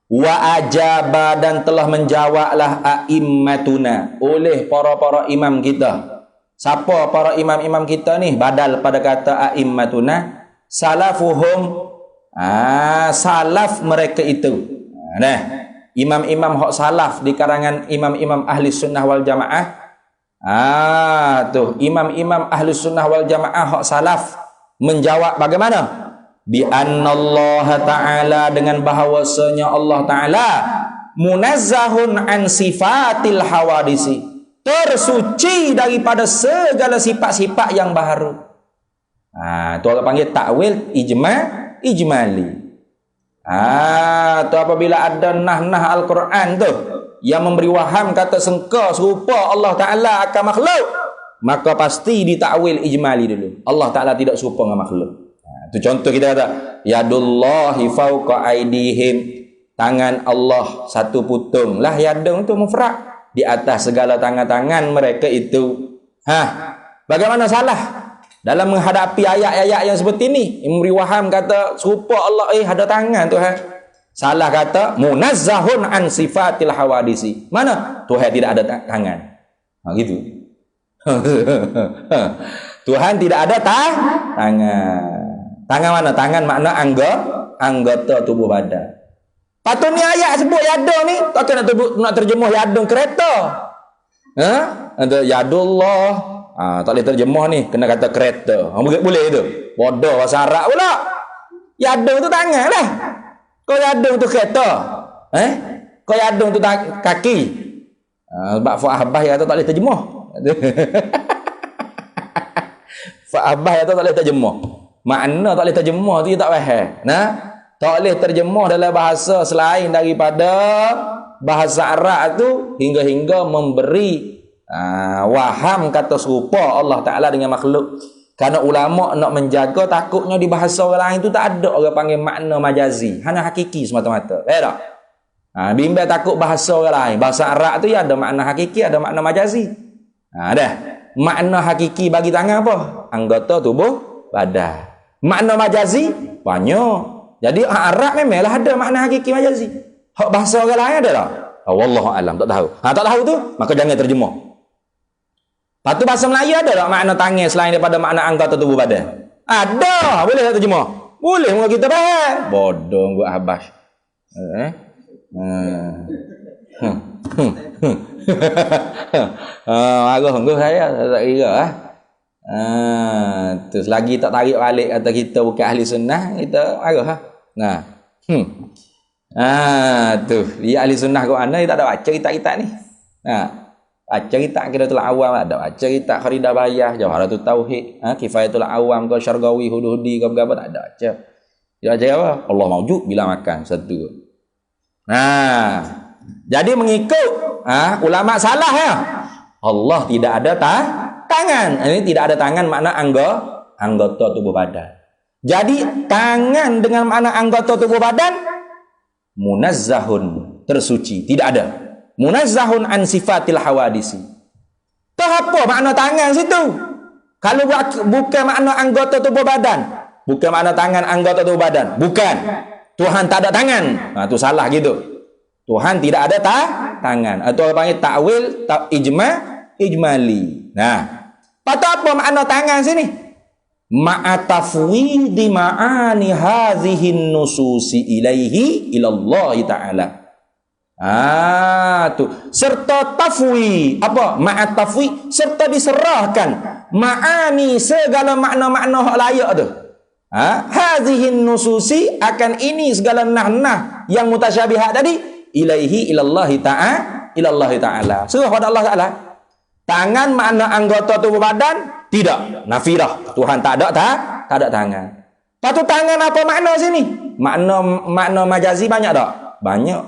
Wa ajaba, dan telah menjawablah a'immatuna, oleh para imam kita. Siapa para imam-imam kita ni? Badal pada kata a'immatuna, salafuhum, salaf mereka itu. Imam-imam hak salaf di karangan imam-imam ahli sunnah wal jamaah. Imam-imam ahli sunnah wal jamaah hak salaf menjawab bagaimana? Bi annallaha ta'ala, dengan bahawasanya Allah Ta'ala munazzahun an sifatil hawadisi, tersuci daripada segala sifat-sifat yang baharu. Tu orang panggil takwil ijmali. Tu apabila ada nah Al-Quran tu yang memberi waham kata sengka serupa Allah Ta'ala akan makhluk, maka pasti ditakwil ijmali dulu. Allah Ta'ala tidak serupa dengan makhluk. Itu contoh kita kata yadullahi fauqa aidihim, tangan Allah satu putung lah, yadung itu mufrad, di atas segala tangan-tangan mereka itu. Bagaimana salah dalam menghadapi ayat-ayat yang seperti ini? Memberi waham kata serupa Allah ada tangan Tuhan. Salah kata munazzahun an sifatil hawadisi. Mana? Tuhan tidak ada tangan. Gitu. Tuhan tidak ada tangan. Tangan mana? Tangan makna anggota tubuh badan. Patut ni ayat sebut yadung ni, takkan nak terjemuh yadung kereta. Ada yadullah, Tak boleh terjemah ni, kena kata kereta. Boleh tu. Bodoh bahasa Arab pula. Yadung tu tangan lah. Kau yadung tu kereta. Kau yadung tu kaki. Sebab Fa'abah kata tak boleh terjemah. Fa'abah kata tak boleh terjemah. Makna tak boleh terjemah tu dia tak faham. Nah, tak boleh terjemah dalam bahasa selain daripada bahasa Arab tu hingga memberi waham kata serupa Allah Ta'ala dengan makhluk. Kerana ulama nak menjaga takutnya di bahasa orang lain tu tak ada orang panggil makna majazi, hanya hakiki semata-mata. Tak? Bimbang takut bahasa orang lain. Bahasa Arab tu ya ada makna hakiki, ada makna majazi. Dah. Makna hakiki bagi tangan apa? Anggota tubuh badan. Makna majazi banyak. Jadi Arab memanglah ada makna hakiki majazi. Hak bahasa orang lain ada tak? Wallahu alam, tak tahu. Tak tahu tu, maka jangan terjemah. Lepas tu bahasa Melayu ada tak makna tangan selain daripada makna anggota tubuh badan? Ada, boleh tak terjemah? Boleh, muka kita faham. Bodoh gua Abbas. Marah gua saya tak kira terus lagi tak tarik balik kata kita bukan ahli sunnah, kita marah Nah. Tu dia ahli sunnah kau ana tak ada baca kitab-kitab ni. Baca kitab kira tu awam, ada baca kitab Kharidah Bayah, Jawharatul Tauhid, Kifayatul Awam ke Syargawi Hududi ke apa tak ada baca. Dia baca apa? Allah maujud bila makan satu. Jadi mengikut ulama salah ya. Allah tidak ada tangan. Ini tidak ada tangan makna anggota tubuh badan. Jadi tangan dengan makna anggota tubuh badan munazzahun, tersuci, tidak ada. Munazzahun an sifatil hawadisi. Tahu apa makna tangan situ? Kalau bukan makna anggota tubuh badan, bukan makna tangan anggota tubuh badan, bukan. Tuhan tak ada tangan. Itu salah gitu. Tuhan tidak ada tangan. Atau orang panggil takwil ijmali. Patut apa makna tangan sini? Ma'atafwidi ma'ani hazihin nususi ilaihi ilallah ta'ala. Tu serta tafwi apa ma'atafwi serta diserahkan ma'ani segala makna-makna hak layak tu. Hazihin nususi akan ini segala nah yang mutasyabihat tadi ilaihi ilallah ta'ala. Serah pada Allah Ta'ala. Tangan makna anggota tubuh badan tidak, nafirah. Tuhan tak ada tangan. Patut tangan apa makna sini? Makna majazi banyak tak? Banyak.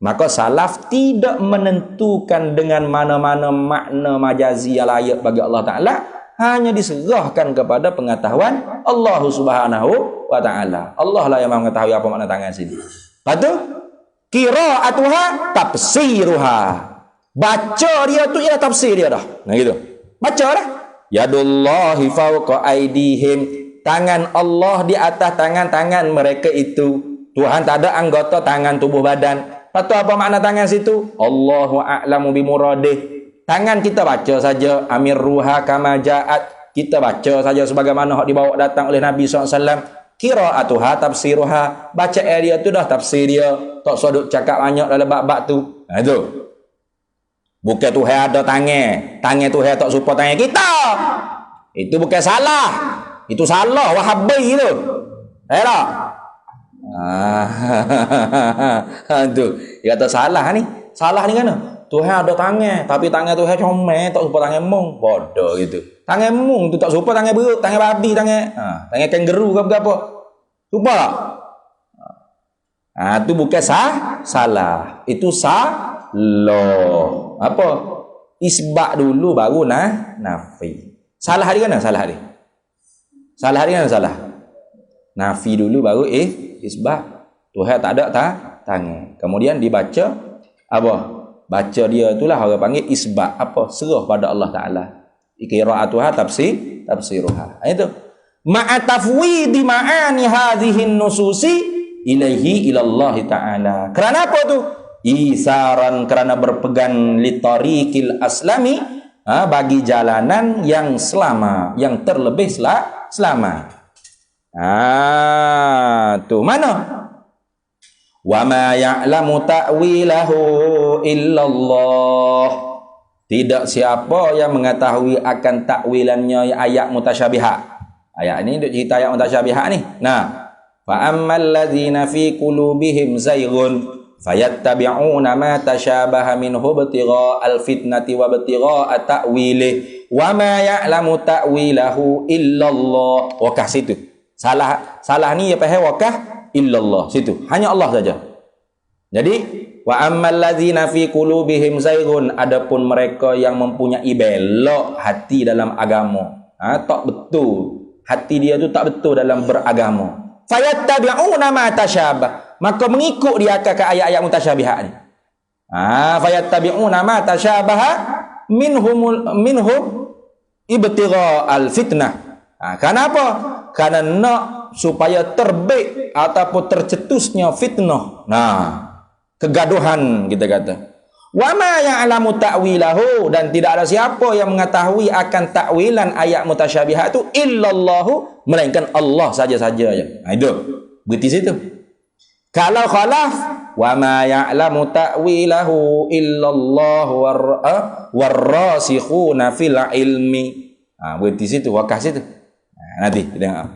Maka salaf tidak menentukan dengan mana-mana makna majazi yang layak bagi Allah Ta'ala, hanya diserahkan kepada pengetahuan Allah Subhanahu wa Ta'ala. Allah lah yang mengetahui apa makna tangan sini. Lepas tu qira'atuha tafsiruha. Baca dia tu ialah tafsir dia dah. Gitu. Baca dah. Yadullahi fawqa aidihim. Tangan Allah di atas tangan-tangan mereka itu. Tuhan tak ada anggota tangan tubuh badan. Lepas apa makna tangan situ? Allahu a'lamu bimuradih. Tangan kita baca saja. Amir ruha kama ja'at. Kita baca saja sebagaimana hak dibawa datang oleh Nabi SAW. Qira'atuha tafsiruha. Baca dia tu dah tafsir dia. Tak usah cakap banyak dalam bab-bab tu. Itu. Bukan Tuhan ada tangan. Tangan Tuhan tak serupa tangan kita. Itu bukan salah. Itu salah Wahabi tu. Tak? Tu. Dia kata salah ni. Salah ni kan? Tuhan ada tangan. Tapi tangan Tuhan comel. Tak serupa tangan mung. Bodoh gitu. Tangan mung tu tak serupa tangan beruk. Tangan babi. Tangan kangaroo ke apa. Serupa tak? Tu bukan salah. Itu salah. Apa? Isbat dulu baru nafi. Salah hari kan? Salah hari. Salah hari kan? Salah. Nafi dulu baru isbat. Tuhan tak ada tangan. Kemudian dibaca apa? Baca dia itulah orang panggil isbat. Apa? Serah pada Allah Ta'ala. Qira'atuha tafsiruha. Itu. Ma'atafwidi ma'ani hadhihin nususi ilaihi ilallah Ta'ala. Kerana apa tu? Isaran kerana berpegang litariqil aslami, bagi jalanan yang selama, yang terlebih selama. Tu mana? Wa ma ya'lamu ta'wilahu illallah. Tidak siapa yang mengetahui akan takwilannya ayat mutasyabihat. Ayat ini untuk cerita ayat mutasyabihat ni. Nah, fa ammal ladzina fi qulubihim zayghun fayattabi'una ma tashabaha minhu ibtigha'al fitnati wa ibtigha'a ta'wilih wa ma ya'lamu ta'wilahu illallah. Wakah situ. Salah ni ya faham wakah illallah situ. Hanya Allah saja. Jadi wa ammal ladzina fi qulubihim zayghun, adapun mereka yang mempunyai belok hati dalam agama, tak betul hati dia tu, tak betul dalam beragama, fayattabi'una ma tasyabah, maka mengikut dia ke ayat-ayat mutasyabihat ni. Fayattabi'una ma tasyabaha minhu ibtigha'al fitnah. Kenapa? Karena nak supaya terbit ataupun tercetusnya fitnah. Kegaduhan kita kata. Wa ma ya'lamu ta'wilahu, dan tidak ada siapa yang mengetahui akan takwilan ayat mutasyabihat itu illallahu, melainkan Allah saja-saja ya. Itu. Berarti situ. Kalau khalaf, wa ma ya'lamu ta'wilahu illallahu warrasikhuna fil ilmi. Berarti situ, wakah situ. Nanti kita tengok.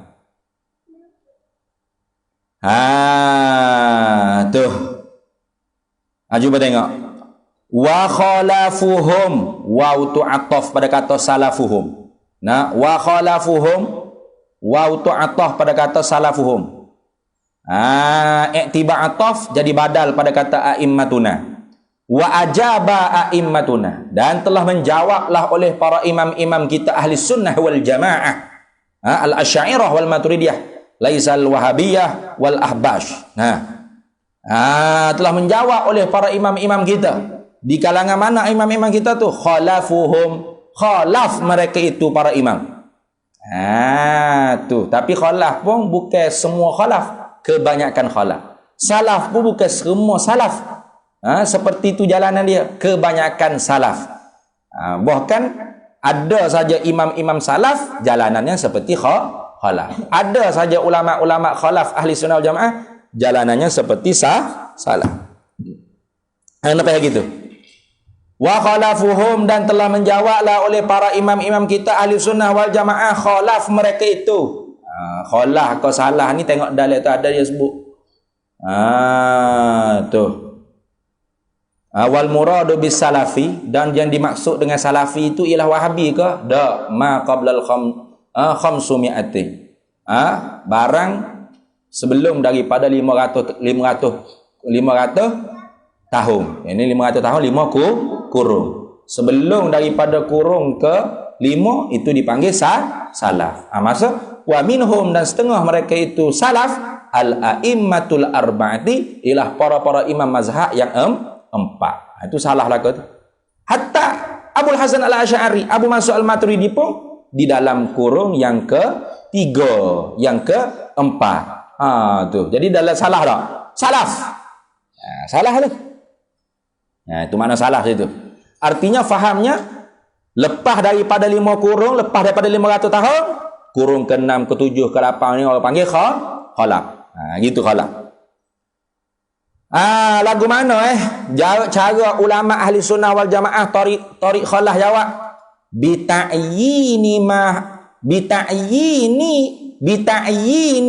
Tuh. Cuba tengok. Wa khalafuhum, waw tu ataf pada kata salafuhum. Wa khalafuhum, waw tu ataf pada kata salafuhum. Iktiba ataf jadi badal pada kata a'immatuna. Wa ajaba a'immatuna, dan telah menjawablah oleh para imam-imam kita ahli sunnah wal jamaah, al-asy'ariyah wal maturidiyah, laisal wahabiyah wal ahbash. Telah menjawab oleh para imam-imam kita. Di kalangan mana imam-imam kita tu? Khalafuhum, khalaf mereka itu para imam. Tu. Tapi khalaf pun bukan semua khalaf, kebanyakan khalaf. Salaf pun bukan semua salaf. Seperti itu jalanan dia, kebanyakan salaf. Bahkan ada saja imam-imam salaf jalanannya seperti khalaf. Ada saja ulama-ulama khalaf ahli sunnah wal jamaah jalanannya seperti salaf. Kenapa ya gitu? Wa khalafuhum, dan telah menjawablah oleh para imam-imam kita ahli sunnah wal jamaah khalaf mereka itu. Khalaf ke salah ni tengok dalil tu ada dia sebut. Tuh. Wal muradu bis salafi, dan yang dimaksud dengan salafi itu ialah wahabi ke? Da ma qablal khamsumi'ati. Barang sebelum daripada 500 tahun. Ini 500 tahun 5 kurung. Sebelum daripada kurung ke 5 itu dipanggil salaf. Maksud wa minhum, dan setengah mereka itu salaf al-a'immatul arba'ati, ialah para-para imam mazhab yang 4. Itu salah lah tu. Hatta Abul Hasan al-Asy'ari, Abu Mansur al-Maturidi pun di dalam kurung yang ke-3, yang ke-4. Tu. Jadi dalam salah tak? Salaf. Salah tu. Itu mana salah itu? Artinya fahamnya lepas daripada 5 kurung, lepas daripada 500 tahun, kurung ke-6, ke-7, ke-8 ni orang panggil khalaf. Gitu khalaf. Lagu mana cara ulama ahli sunnah wal jamaah tariq khalaf jawab bita'yini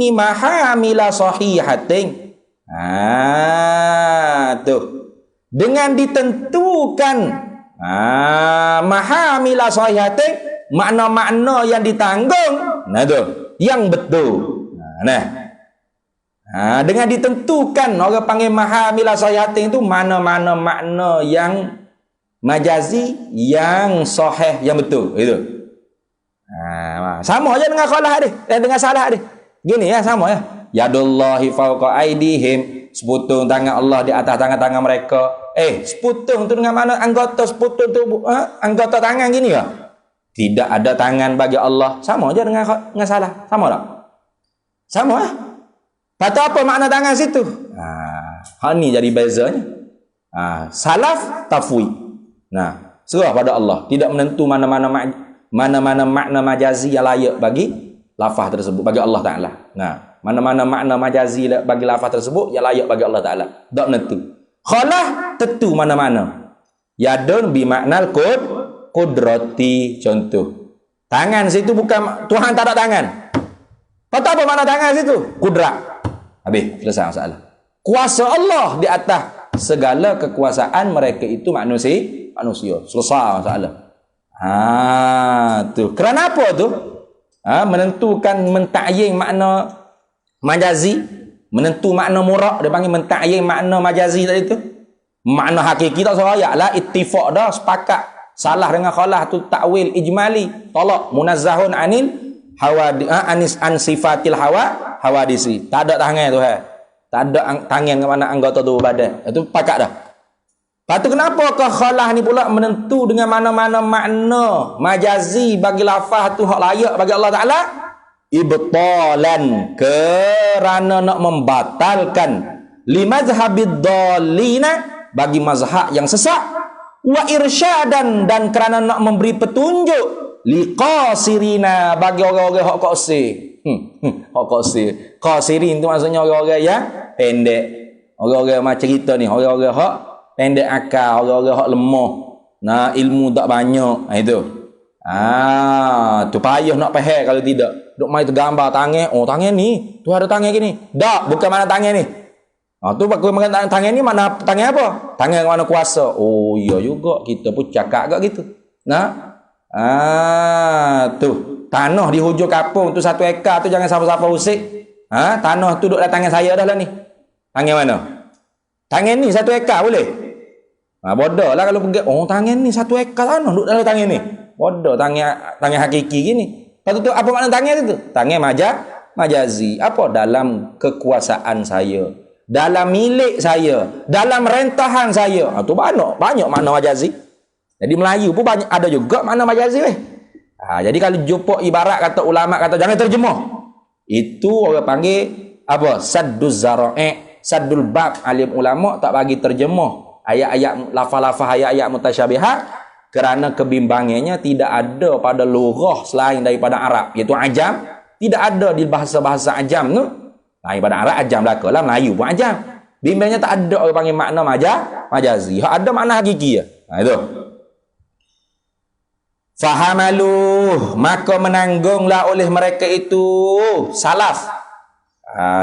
mahamila sahihatin. Tuh. Dengan ditentukan mahamila sahihatin, makna-makna yang ditanggung, tu yang betul. Dengan ditentukan, orang panggil mahamila sahihatin itu mana-mana makna yang majazi, yang sahih, yang betul. Itu. Sama aja dengan khalaf dia, dengan salah dia. Gini ya, sama ya. Yadullahi fawqa aidihim, seputung tangan Allah di atas tangan-tangan mereka. Seputung tu dengan mana? Anggota seputung tu anggota tangan gini ya? Tidak ada tangan bagi Allah. Sama aja dengan salah. Sama tak? Sama ya? Kata apa makna tangan situ? Ni jadi bezanya. Salaf tafwid. Serah pada Allah. Tidak menentu mana-mana makna majazi yang layak bagi lafaz tersebut, bagi Allah Ta'ala. Mana-mana makna majazi bagi lafaz tersebut yang layak bagi Allah Ta'ala. Tak menentu. Khalaf tentu mana-mana. Yadun bi maknal Qudrati, contoh. Tangan situ bukan Tuhan tak ada tangan. Kata apa makna tangan situ? Kudrat. Habis, selesai masalah. Kuasa Allah di atas segala kekuasaan mereka itu manusia. Selesai masalah. Tu. Kerana apa tu? Menentukan menta'yin makna majazi, menentu makna murak, dia panggil menta'yin makna majazi tadi tu. Makna hakiki tak soyak lah, ittifaq dah, sepakat. Salah dengan khalah tu takwil ijmali, tolak munazzahun anil hawadi an sifatil hawadisi. Tak ada tangan tu tak ada tangan ke mana anggota tu badan. Itu pakat dah. Lepas tu kenapa ke khalah ni pula menentu dengan mana-mana makna majazi bagi lafaz tu hak layak bagi Allah Taala? Ibtalan, kerana nak membatalkan limazhabid dallina, bagi mazhab yang sesat, wa irsyadan, dan kerana nak memberi petunjuk liqasirina, bagi orang-orang hak qasir. Hak qasir. Qasirin tu maksudnya orang-orang yang pendek. Orang-orang macam kita ni, orang-orang hak pendek akal, orang-orang hak lemah. Nah, ilmu tak banyak. Itu. Tu payah nak faham kalau tidak. Duk mai tergambar tangan, oh tangan ni, tu ada tangan gini. Tak, bukan mana tangan ni. Tu bagus makan tangan ni mana tangan apa? Tangan mana kuasa. Oh iya juga, kita pun cakap agak gitu. Nah. Tu tanah di hujung kampung tu 1 ekar tu jangan siapa-siapa usik. Tanah tu duduk dalam tangan saya dah lah ni. Tangan mana? Tangan ni 1 ekar boleh? Bodoh lah kalau pergi. Oh tangan ni 1 ekar tanah duduk dalam tangan ni. Bodoh, tangan hakiki gini. Lepas tu apa makna tangan itu? Tangan majazi. Apa? Dalam kekuasaan saya, dalam milik saya, dalam rentahan saya. Tu banyak makna majazi. Jadi Melayu pun banyak ada juga makna majazi weh. Jadi kalau jumpa ibarat kata ulama kata jangan terjemah. Itu orang panggil apa? Sadduz zara'i, saddul bab. Alim ulama tak bagi terjemah ayat-ayat lafaz-lafaz ayat-ayat mutasyabihat kerana kebimbangannya tidak ada pada lughah selain daripada Arab, iaitu ajam. Tidak ada di bahasa-bahasa ajam tu. Daripada Arab ajam belaka lah, Melayu pun ajam. Bimbangnya tak ada orang panggil makna majazi. Ada makna hakiki ya. Itu. Fahamaluh, maka menanggunglah oleh mereka itu salaf.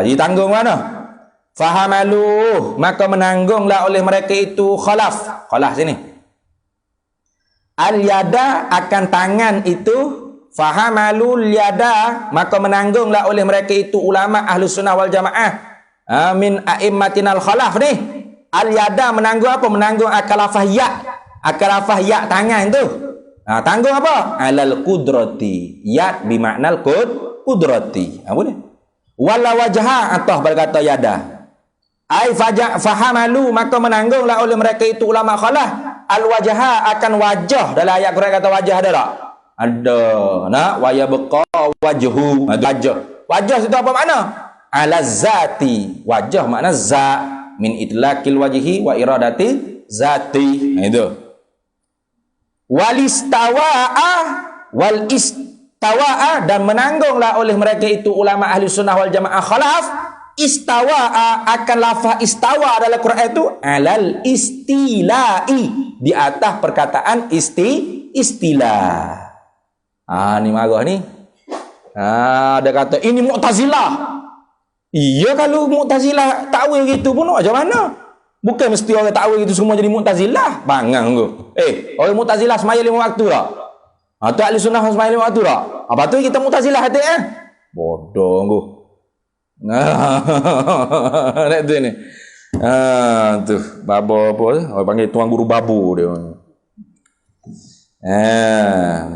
Ditanggung mana? Fahamaluh, maka menanggunglah oleh mereka itu khalaf. Khalaf sini. Al-yada, akan tangan itu. Fahamalul yada, maka menanggunglah oleh mereka itu ulama Ahlus Sunnah wal Jamaah. Min a'immatinal khalaf ni. Al-yada menanggung apa? Menanggung akalafah ya. Akalafah ya tangan tu. Tanggung apa? Alal kudrati. Yad bimaknal kudrati. Boleh? Wala wajha, atau berkata yada. Ai fahamalu, maka menanggunglah oleh mereka itu ulama khalah al wajha, akan wajah. Dalam ayat Quran kata wajah ada tak? Ada. Wa yabqa wajhu. Wajah itu apa makna? Ala zati. Wajah makna za, min itlaqil wajhi wa iradati zati. Itu. Wal istawa'a, dan menanggunglah oleh mereka itu ulama ahli sunnah wal jamaah khalaf. Istawa'a, akan lafaz istawa dalam Quran itu alal istila'i, di atas perkataan istilah. Ni marah ni. Ada kata ini Mu'tazilah. Iya, kalau Mu'tazilah takwil gitu pun macam mana? Bukan mesti orang takwil itu semua jadi Mu'tazilah. Bangang tu. Orang Mu'tazilah semaya 5 waktu tak? Tu ahli sunnah semaya 5 waktu tak? Apa tu kita Mu'tazilah hati bodoh tu. Nak tu ni. Tu babo apa tu? Orang panggil tuan guru babu dia.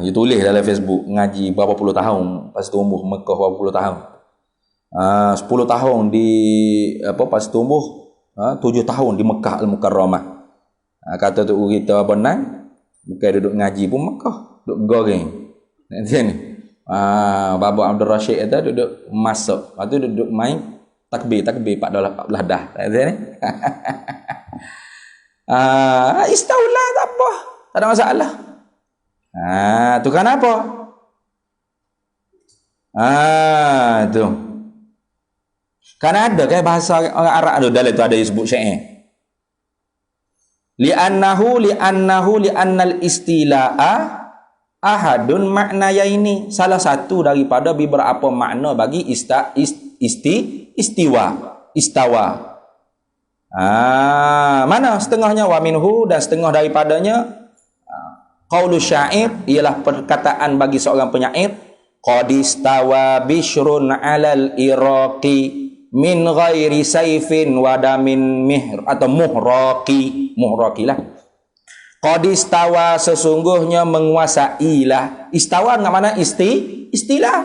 Dia tulis dalam Facebook ngaji berapa puluh tahun pas tumbuh Mekah, berapa puluh tahun. 10 tahun di pas tumbuh, 7 tahun di Mekah Al-Mukarramah. Kata tu kita benang, bukan duduk ngaji pun Mekah, duduk goreng. Nanti ni. Babu Abdul Rashid itu duduk masuk, lepas tu duduk main takbir $14 dah. Nanti ni. Istaulah tak apa, tak ada masalah. Tu kan apa? Tu. Kan ada kan bahasa orang Arab tu, dalam tu ada disebut syair. li'annal istila'a ahadun maknayaini, salah satu daripada beberapa makna bagi istawa. Mana setengahnya? Wa minhu, dan setengah daripadanya qaulu syair, ialah perkataan bagi seorang penyair, qad istawa bishrun 'alal iraqi min ghairi saifin wadamin atau muhraqi lah. Qad istawa, sesungguhnya menguasailah. Istawa dengan mana istilah.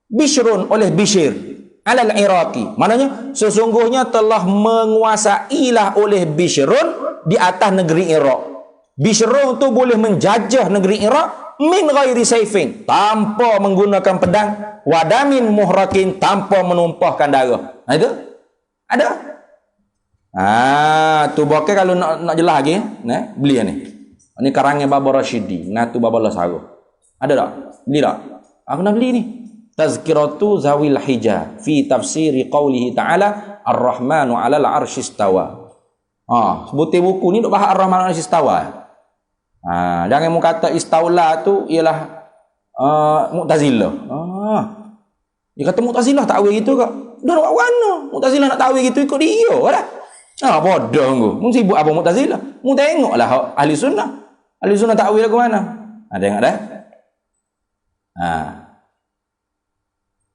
Bishrun, oleh Bishr, alal iraqi, maknanya sesungguhnya telah menguasailah oleh Bishrun di atas negeri Iraq. Bishrun tu boleh menjajah negeri Iraq min ghairi saifin, tanpa menggunakan pedang, wadamin muhraqin, tanpa menumpahkan darah. Itu ada. Tu bokeh kalau nak jelas lagi, beli ni. Ini karangnya Baba Rasyidi, tu Baba Lasago. Ada tak? Beli tak? Aku nak beli ni. Tazkiratu Zawil Hija fi tafsiri qawlihi ta'ala Ar-Rahmanu 'alal 'arsy istawa. Sebutin buku ni duk bahas Ar-Rahmanu 'alal 'arsy istawa. Jangan mu kata istaula tu ialah Mu'tazilah. Dia kata Mu'tazilah takwil gitu kak. Dah buat mana? Mu'tazilah nak takwil gitu ikut dia lah. Bodoh aku. Mu sibuk apa Mu'tazilah? Mu tengoklah ahli sunnah. Ahli sunnah takwil ke mana? Tengok dah.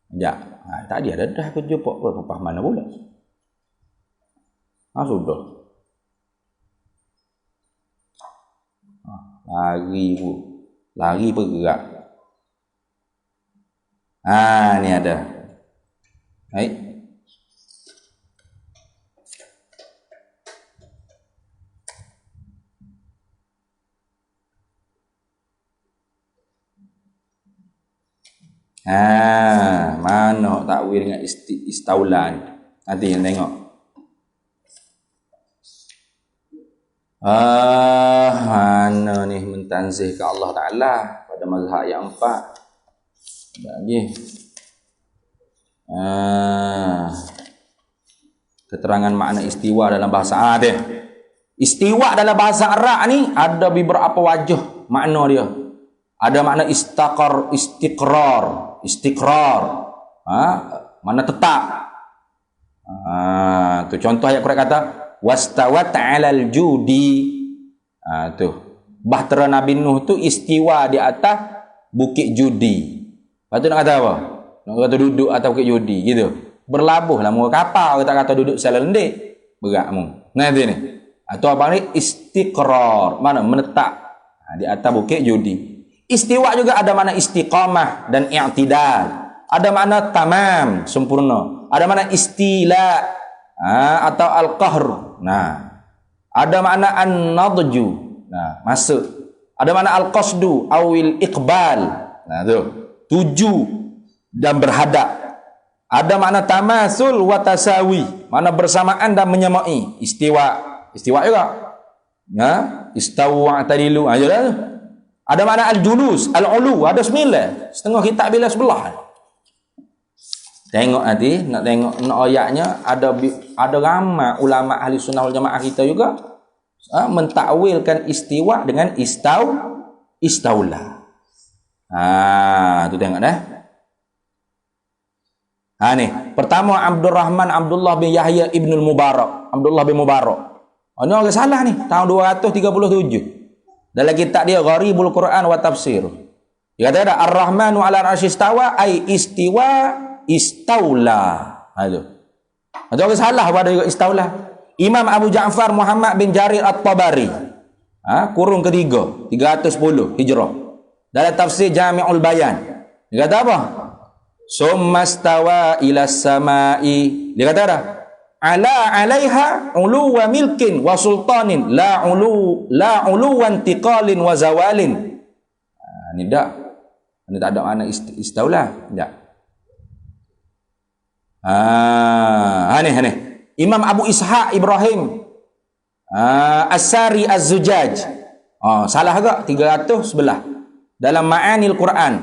Sekejap. Tadi ada dah aku jumpa lepas mana pula. Sudah. Lari bergerak. Ni ada. Baik. Mana takwil dengan istaulan. Nanti yang tengok. Mana ni mentanzih ke Allah Ta'ala pada mazhab yang 4. Lagi. Keterangan makna istiwa dalam bahasa Arab. Istiwa dalam bahasa Arab ni ada beberapa wajah makna dia. Ada makna istiqrar. Mana tetap. Tu contoh ayat Quran kata wastawat 'alal judi. Tu bahtera Nabi Nuh tu istiwa di atas bukit judi. Lepas tu nak kata apa? Nak kata duduk atas bukit judi gitu. Berlabuhlah mu kapal, kita kata duduk salah lendik. Berat mu. Nanti ni. Atau apa ni? Istiqrar. Mana? Menetap di atas bukit judi. Istiwa juga ada makna istiqamah dan i'tidal. Ada makna tamam, sempurna. Ada makna istila atau al-qahr. Ada makna an-nadju. Masuk. Ada makna al-qasdu awil iqbal. Tu. Tuju dan berhadap. Ada makna tamasul wa tasawi. Makna bersamaan dan menyamai. Istiwa juga. Istawa tadilu. Ada makna al-julus, al-ulu, ada 9. Setengah kitab bila sebelah. Tengok nanti, nak tengok ayatnya, ada ramai ulama ahli sunnah wal jamaah kita juga mentakwilkan istiwa dengan istaula. Tu tengok dah. Ni, pertama Abdurrahman Abdullah bin Yahya ibnul Mubarak. Abdullah bin Mubarak. Ini orang salah ni, tahun 237. Dalam kitab dia Gharibul Quran wa Tafsir. Dia kata ada Ar-Rahmanu 'ala al-'arsy istawa ai istiwa istaula. Itu. Ada orang salah pada istaula. Imam Abu Ja'far Muhammad bin Jarir At-Tabari. Kurun ketiga, 310 Hijrah. Dalam tafsir Jami'ul Bayan. Dia kata apa? Summastawa ila samai. Dia kata dah ala 'alaiha ulu wa milkin wa sultanin la ulu wa intiqalin wa zawalin. Ni tak. Ini tak ada makna istaula. Tak. Ni. Imam Abu Ishaq Ibrahim As-Sari Az-Zujaj. Salah agak 311 dalam Ma'anil Quran.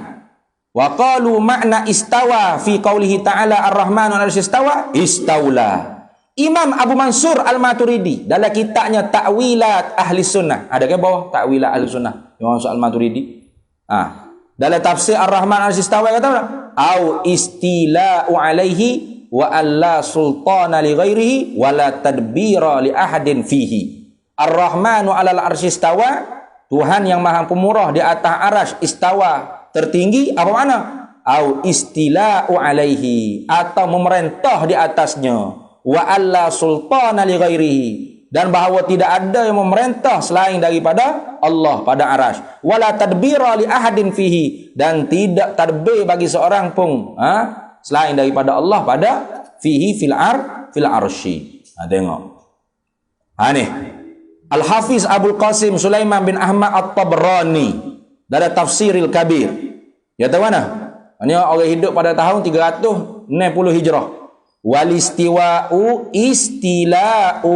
Wa qalu makna istawa fi qaulihi ta'ala Ar-Rahmanu 'alal 'arsy istawa istaula. Imam Abu Mansur Al-Maturidi dalam kitabnya Ta'wilat Ahli Sunnah. Ada ke bawah Ta'wilat Ahli Sunnah? Imam Mansur Al-Maturidi. Dalam tafsir Ar-Rahman Al-Istawa kata apa? Au istila'u alaihi wa alla sultana li ghairihi wa la tadbira li ahadin fihi. Ar-Rahmanu 'alal arsy istawa, Tuhan yang Maha Pemurah di atas arasy istawa, tertinggi. Apa makna? Au istila'u alaihi, atau memerintah di atasnya. Wa alla sultana li ghairihi, dan bahawa tidak ada yang memerintah selain daripada Allah pada arasy. Wala tadbira li ahadin fihi, dan tidak tadbir bagi seorang pun selain daripada Allah pada fihi fil arsy. Tengok. Ni Al-Hafiz Abdul Qasim Sulaiman bin Ahmad At-Tabrani dalam Tafsiril Kabir. Ya tahu mana? Ini orang hidup pada tahun 360 Hijrah. Wal istiwa'u istila'u.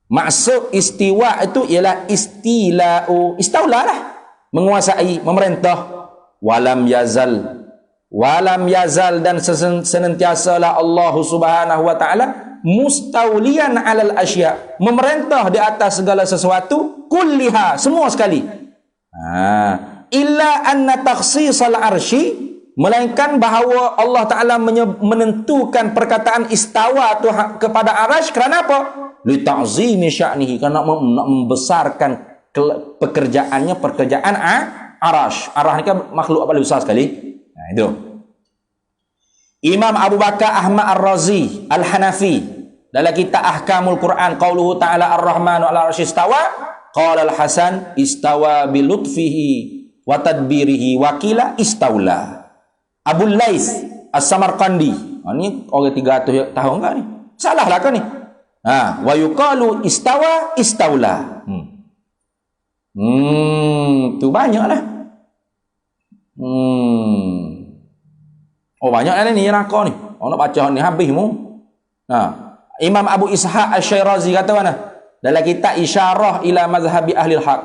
Maksud istiwa itu ialah istila'u. Istaula lah. Menguasai, memerintah. Walam yazal, dan senantiasalah Allah Subhanahu wa taala mustaulian 'alal asya, memerintah di atas segala sesuatu, kulliha, semua sekali. Illa anna takhsisal arsy, melainkan bahawa Allah Ta'ala menentukan perkataan istawa tu kepada arasy kerana apa? Li ta'zimi sya'nihi, kerana nak membesarkan pekerjaan arasy. Arasy ni kan makhluk paling besar sekali. Itu. Imam Abu Bakar Ahmad Ar-Razi Al-Hanafi dalam kitab Ahkamul Quran, qauluhu ta'ala Ar-Rahmanu 'alal arsy istawa, qala Al-Hasan istawa bi lutfihi wa tadbirihi wa qila istaula. Abu Lais As-Samarqandi, ni orang 300 tahun kan ni. Salah lah kan ni. Wa yuqalu istawa istaula. Tu banyaklah. Oh banyaklah ni neraka ni. Orang nak baca ni habis mu. Imam Abu Ishaq Asy-Syirazi kata mana? Dalam kitab Isyarah ila mazhabi ahli al-haq.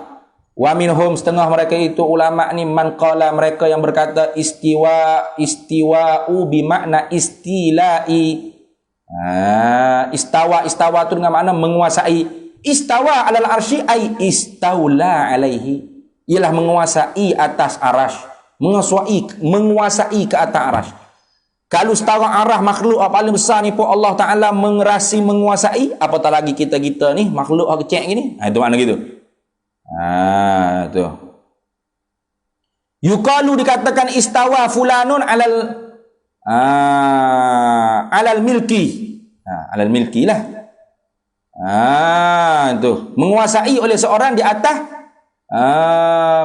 Wa minhum, setengah mereka itu ulama ni, man qala, mereka yang berkata istiwa'u bimakna istila'i. Istawa tu dengan makna menguasai. Istawa 'alal arsy ai istaula alaihi, ialah menguasai atas arasy, menguasai ke atas arasy. Kalau setara arah makhluk paling besar ni pun Allah Ta'ala menguasai, apatah lagi kita ni makhluk kecil gini. Itu makna gitu. Tu. Yuqalu, dikatakan istawa fulanun alal milki. Alal milki lah. Tu. Menguasai oleh seorang di atas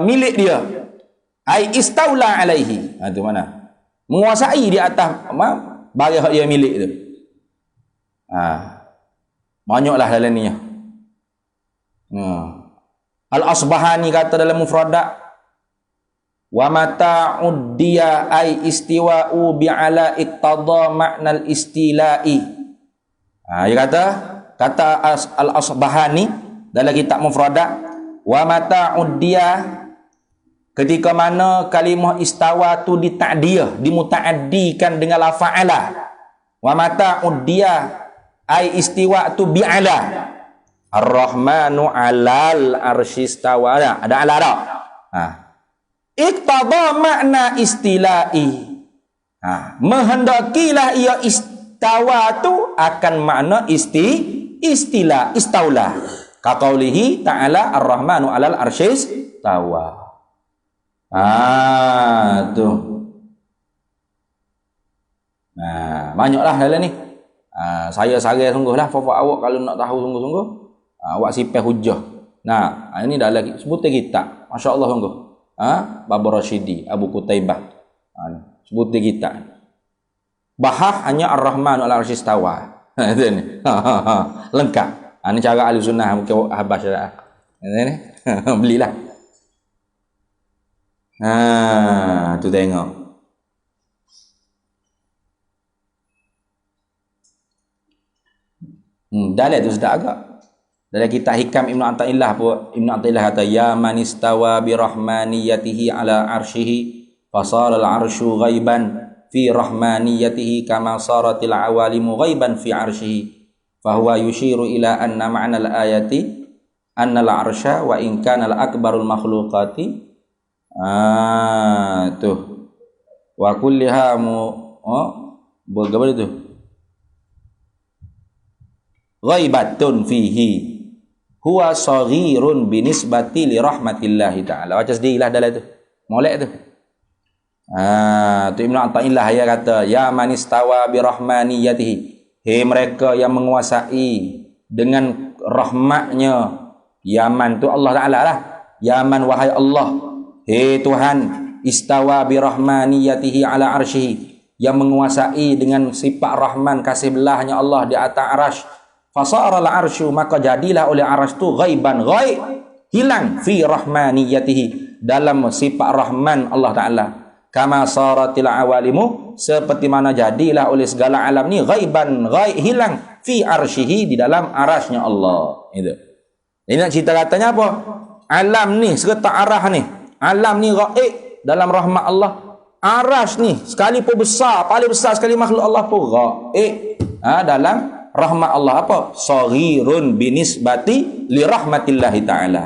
milik dia. Ai istaula alaihi. Tu mana? Menguasai di atas barang hak dia milik tu. Banyaklah dalam ni. Al-Asbahani kata dalam Mufradat, wa mata'ud dia ay istiwa'u bi'ala iqtada ma'nal istila'i. Dia kata Al-Asbahani dalam kitab Mufradat, wa mata'ud dia, ketika mana kalimah istawa tu dita'diyah, dimuta'addikan dengan la fa'ala. Wa mata'ud dia ay istiwa tu bi'ala. Ar-Rahmanu 'alal arsy istawa. Ada ala tak? Iqtada makna istila'i. Menghendakilah ia istawa tu akan makna istilah, istaula. Ka qaulihi ta'ala Ar-Rahmanu 'alal arsy istawa. Tu. Banyaklah dalam ni. Saya sarai sungguhlah fafak awak kalau nak tahu sungguh-sungguh. Awak sipeh hujah. Ini dah lagi sebutan kitab. Masya-Allah sungguh. Baba Rasyidi, Abu Qutaibah. Sebutan kitab. Bahah hanya Ar-Rahman 'alal arsy istawa. Itu ni. Lengkap. Ini cara ahli sunnah mungkin habas dah. Ini. Belilah. Tu tengok. Dalil tu sedap agak. Dalam kitab Hikam Ibnu Athaillah pun, Ibnu Athaillah kata, ya man istawa bi rahmaniyatihi ala arsyihi fasara al-arsyu ghaiban fi rahmaniyatihi kama saratil awalimu ghaiban fi arsyihi fahuwa yushiru ila anna ma'nal ayati annal arsya wa in kana al akbarul makhluqati tuh wa kulliha bagaimana itu ghaibatun fihi huwa saghirun binisbati li rahmatillahi ta'ala. Baca sendirilah dalam tu molek tu. Tu Ibnu Athaillah ya kata ya manistawa bi rahmaniyatihi, hei mereka yang menguasai dengan rahmatnya. Yaman tu Allah Ta'ala lah. Yaman wahai Allah, hei Tuhan, istawa bi rahmaniyatihi ala arsyihi, yang menguasai dengan sifat rahman kasih belahnya Allah di atas arasy. Fasara al-arsyu, maka jadilah oleh arasy tu ghaiban, ghaib, hilang fi rahmaniyatihi, dalam sifat rahman Allah Ta'ala. Kama saratil awalimu, seperti mana jadilah oleh segala alam ni ghaiban, ghaib, hilang fi arsyihi, di dalam arasnya Allah. Itu. Ini nak cerita katanya apa? Alam ni serta arah ni, alam ni ghaib dalam rahmat Allah. Arasy ni sekalipun besar, paling besar sekali makhluk Allah pun ghaib dalam rahmat Allah. Apa? Saghirun binisbati li rahmatillahi ta'ala,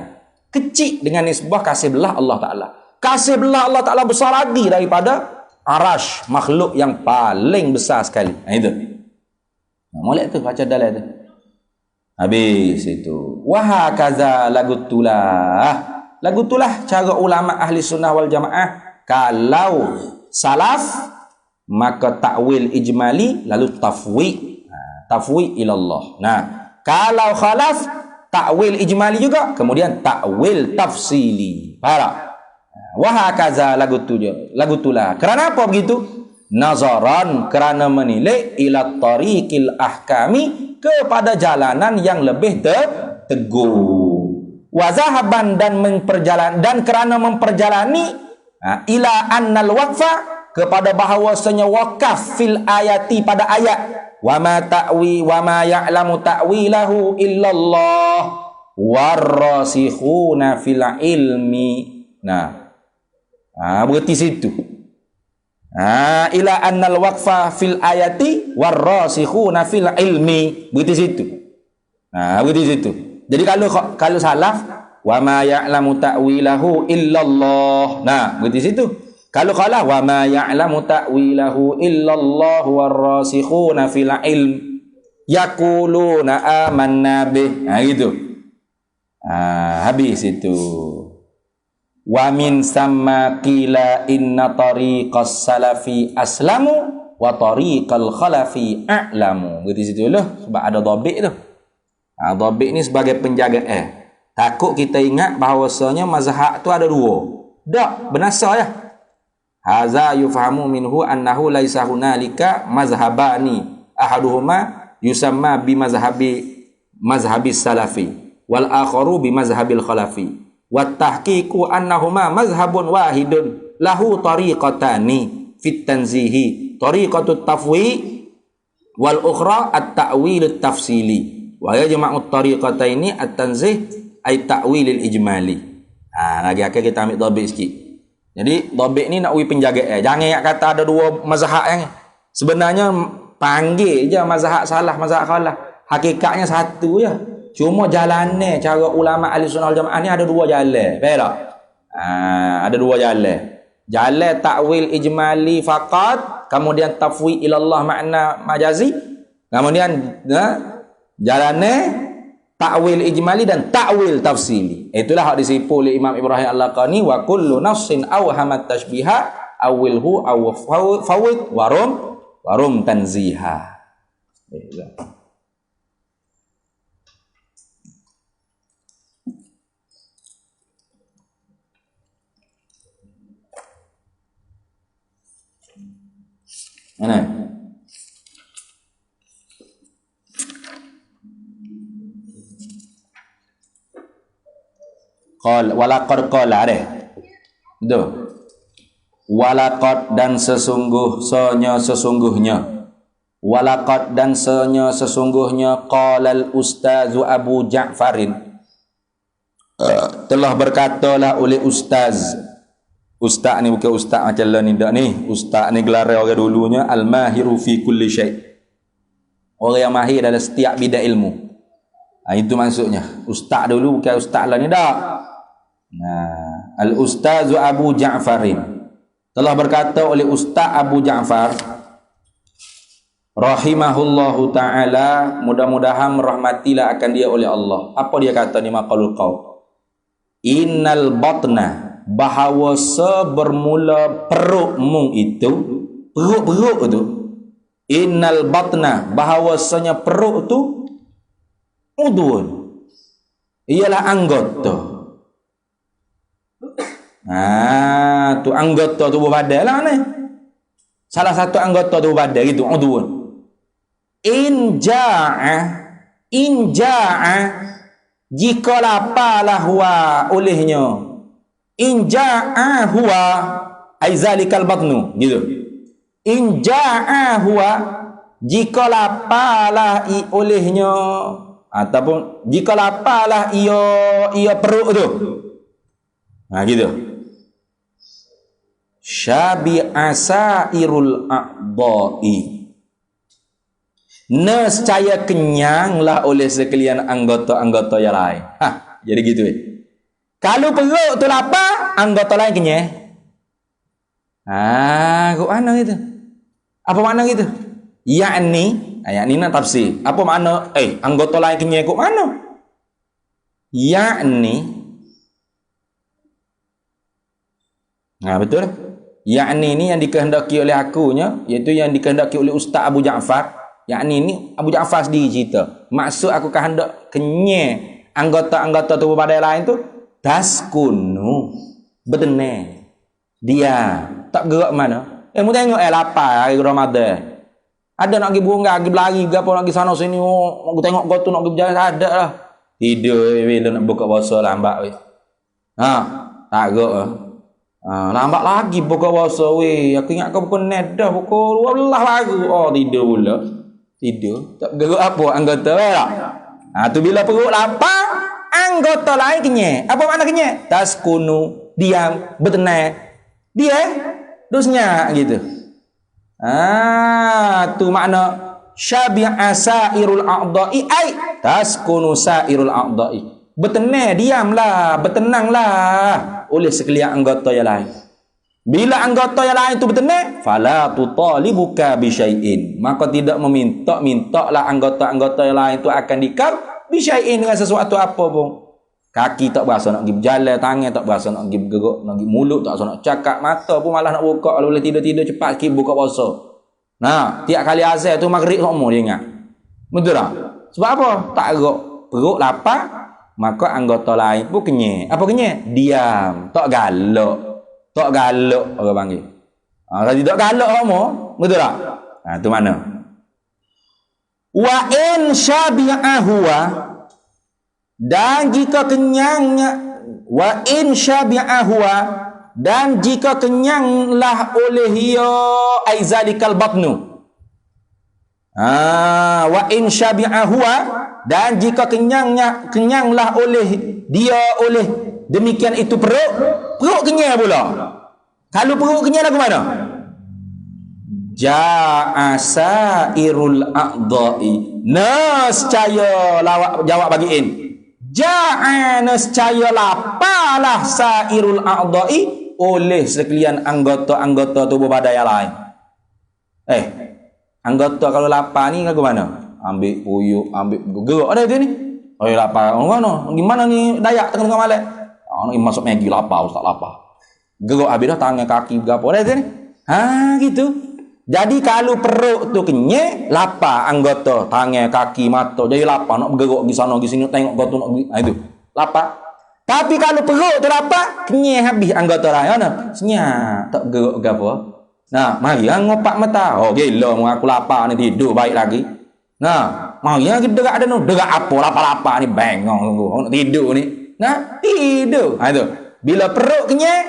kecil dengan nisbah kasih belah Allah Ta'ala. Kasih belah Allah Ta'ala besar lagi daripada arasy, makhluk yang paling besar sekali. Itu. Molek tu baca dalam tu. Habis itu. Wahakaza lagutulah cara ulama ahli sunnah wal jamaah. Kalau salaf maka ta'wil ijmali lalu tafwi ilallah. Nah, kalau khalaf ta'wil ijmali juga, kemudian ta'wil tafsili. Faham? Wahakaza lagutulah. Kerana apa begitu? Nazaran, kerana menilai ila tariqil ahkami, kepada jalanan yang lebih teguh. Wazahaban, dan kerana memperjalani ila annal waqfa, kepada bahawasanya wakaf fil ayati, pada ayat wa ma ya'lamu ta'wilahu illallah warrasikhuna fil ilmi. Nah, berarti situ. Ila annal waqfa fil ayati warrasikhuna fil ilmi, berarti situ. Berarti situ. Jadi kalau salaf wa ma ya'lamu ta'wilahu illallah, nah berarti situ. Kalau khala wa ma ya'lamu ta'wilahu illallah warrasikhuna fil ilm yaquluna amanna bih, gitu. Habis itu. Wa min samma qila inna tariqas salafi aslamu wa tariqal khalafi a'lamu. Berarti situ lah, sebab ada dhabit tu. Dhabit ni sebagai penjaga. Takut kita ingat bahawasanya mazhab tu ada dua. Tak, benasa ya. Haza yufahamu minhu annahu laisa hunalika mazhabani ahaduhuma yusamma bi mazhabis salafi wal akharu bi mazhabil khalafi. Wat tahqiqu annahuma mazhabun wahidun lahu tariqatani fit tanzihi, tariqatut tafwi wal ukhra at-ta'wil at-tafsili wa yajma'u at-tariqataini at-tanzih ay ta'wil al-ijmali. Lagi akhir kita ambil dhabit sikit. Jadi dhabit ni nak uji penjaga. Jangan ingat kata ada dua mazhab yang sebenarnya panggil je mazhab salah, mazhab khalah. Hakikatnya satu je. Cuma jalannya cara ulama ahli sunnah wal jamaah ni ada dua jalan. Faham tak? Ada dua jalan. Jalan ta'wil ijmali faqat, kemudian tafwi ilallah makna majazi. Kemudian jalannya ta'wil ijmali dan ta'wil tafsili. Itulah hak disipu oleh Imam Ibrahim Al-Laqani, wa kullu nafsin awhamat tashbiha awilhu aw fawid warum tanziha. Mana? Walaqad qala deh. Betul. Walaqad, dan sesungguhnya. Walaqad, dan sesungguhnya qalal ustazu Abu Ja'farin, telah berkatalah oleh ustaz Ustaz ni bukan ustaz macam lah ni dak ni. Ustaz ni gelar orang dulunya al-mahiru fi kulli syai'. Orang yang mahir dalam setiap bidang ilmu. Itu maksudnya. Ustaz dulu bukan ustaz lah ni dak. Nah, al-ustazu Abu Ja'farin telah berkata oleh Ustaz Abu Ja'far rahimahullahu ta'ala, mudah-mudahan merahmatilah akan dia oleh Allah. Apa dia kata ni maqalul qaul? Innal batna, bahawa sebermula perutmu itu, perut itu, innal batna, bahawasanya perut itu udhun, ialah anggota. Tu anggota tubuh badan lah ni. Salah satu anggota tubuh badan gitu, udhun. In ja'a, jika lapalah huwa olehnya, in ja'a huwa ai zalikal batnu gitu. In ja'a huwa, jika lapalah olehnya, ataupun jika lapalah ia perut tu. Gitu. Syabi'a sairul a'dha'i, nescaya kenyanglah oleh sekalian anggota-anggota yang lain. Jadi gitu. Kalau perut tu lapar, anggota lain kenyang. Kok mana gitu? Apa makna gitu? Yakni nak tafsir. Apa makna anggota lain kenyang kok mana? Yakni betul. Yakni ni yang dikehendaki oleh akunya, iaitu yang dikehendaki oleh Ustaz Abu Ja'far. Yakni ni Abu Ja'far sendiri cerita. Maksud aku kehendak kenyang anggota-anggota tubuh badan lain tu taskunu, bertenang, dia tak gerak mana. Mu tengok lapar hari Ramadan. Ada nak pergi berunggang, pergi berlari, apa nak pergi sana sini, aku tengok kau tu nak pergi berjalan, ada lah. Tidur bila nak buka puasa lambat weh. Tak gerak lah. Lambat lagi buka puasa weh. Aku ingat kau pukul net dah, pukul 12 baru. Tidur pula. Tidur. Tak gerak apa anggota weh tak? Tu bila perut lapar, anggota lain kenyang. Apa makna kenyang? Taskunu, diam, bertenang. Dia dosnya gitu. Tu makna syabi'a sairul a'dha'i ai taskunu sairul a'dha'i. Bertenang, diamlah, bertenanglah oleh sekalian anggota yang lain. Bila anggota yang lain itu bertenang, fala tutalibuka bi syai'in, maka tidak mintalah anggota-anggota yang lain itu akan dikar bi syai'in, dengan sesuatu apa pun. Kaki tak berasa nak pergi berjalan, tangan tak berasa nak pergi bergerak, nak pergi mulut tak berasa nak cakap, mata pun malah nak buka. Kalau boleh tidur-tidur cepat sikit buka puasa. Tiap kali azan tu maghrib semua dia ingat. Betul tak? Sebab apa? Tak gerak. Perut lapar, maka anggota lain pun kenyang. Apa kenyang? Diam. Tak galak. Tak galak orang panggil. Kalau tak galak semua, betul tak? Tu mana? Wa in syabi'a huwa, dan jika kenyangnya, wa in syabi'a huwa, dan jika kenyanglah oleh ia aizalikal batnu. Wa in syabi'a huwa, dan jika kenyanglah oleh dia, oleh demikian itu perut kenyang pula. Kalau perut kenyang lagu mana? Ja'a sairul a'dha'i, nescaya jawab bagiin. Ja'a, nescaya lapalah sairul a'dha'i oleh sekalian anggota-anggota tubuh badan yang lain. Anggota kalau lapar ni lagu mana? Ambil puyuk, ambil gerak ada tu ni. Lapar mana? Gimana ni Dayak tengah-tengah malam? Nak masuk Maggi lapar, ustaz lapar. Gerak habis dah tangan kaki gapo ada tu ni. Gitu. Jadi kalau perut tu kenyang, lapar anggota, tangan, kaki, mata, jadi lapar nak bergerak pergi sana pergi sini tengok kau tu nak pergi. Itu. Lapar. Tapi kalau perut tu lapar, kenyang habis anggota lain mana? Senyap, tak bergerak gapo. Mari ngopak mata. Gila mu aku lapar ni, tidur baik lagi. Mari kita derak ada nu. Derak apa lapar-lapar ni, bengong tunggu. Nak tidur ni. Tidur. Itu. Bila perut kenyang,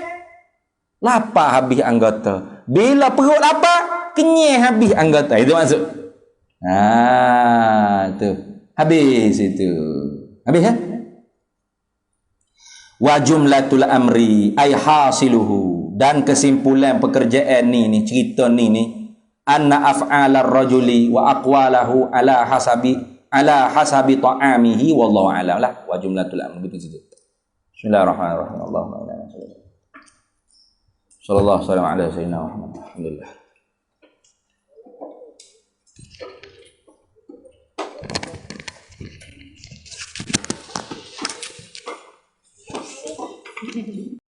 lapar habis anggota. Bila perut lapar, kenyang habis anggota. Itu maksud. Itu. Habis itu. Habis ya? Wa jumlatul amri ay hasiluhu. dan kesimpulan pekerjaan ni cerita ni anna af'alar rajuli wa aqwalahu ala hasabi ta'amihi wallahu a'lam lah wa jumlatul amr begitu situ. Bismillahirrahmanirrahim. Allahumma inna sallallahu alaihi wa sallam ala sayyidina Muhammad. Alhamdulillah.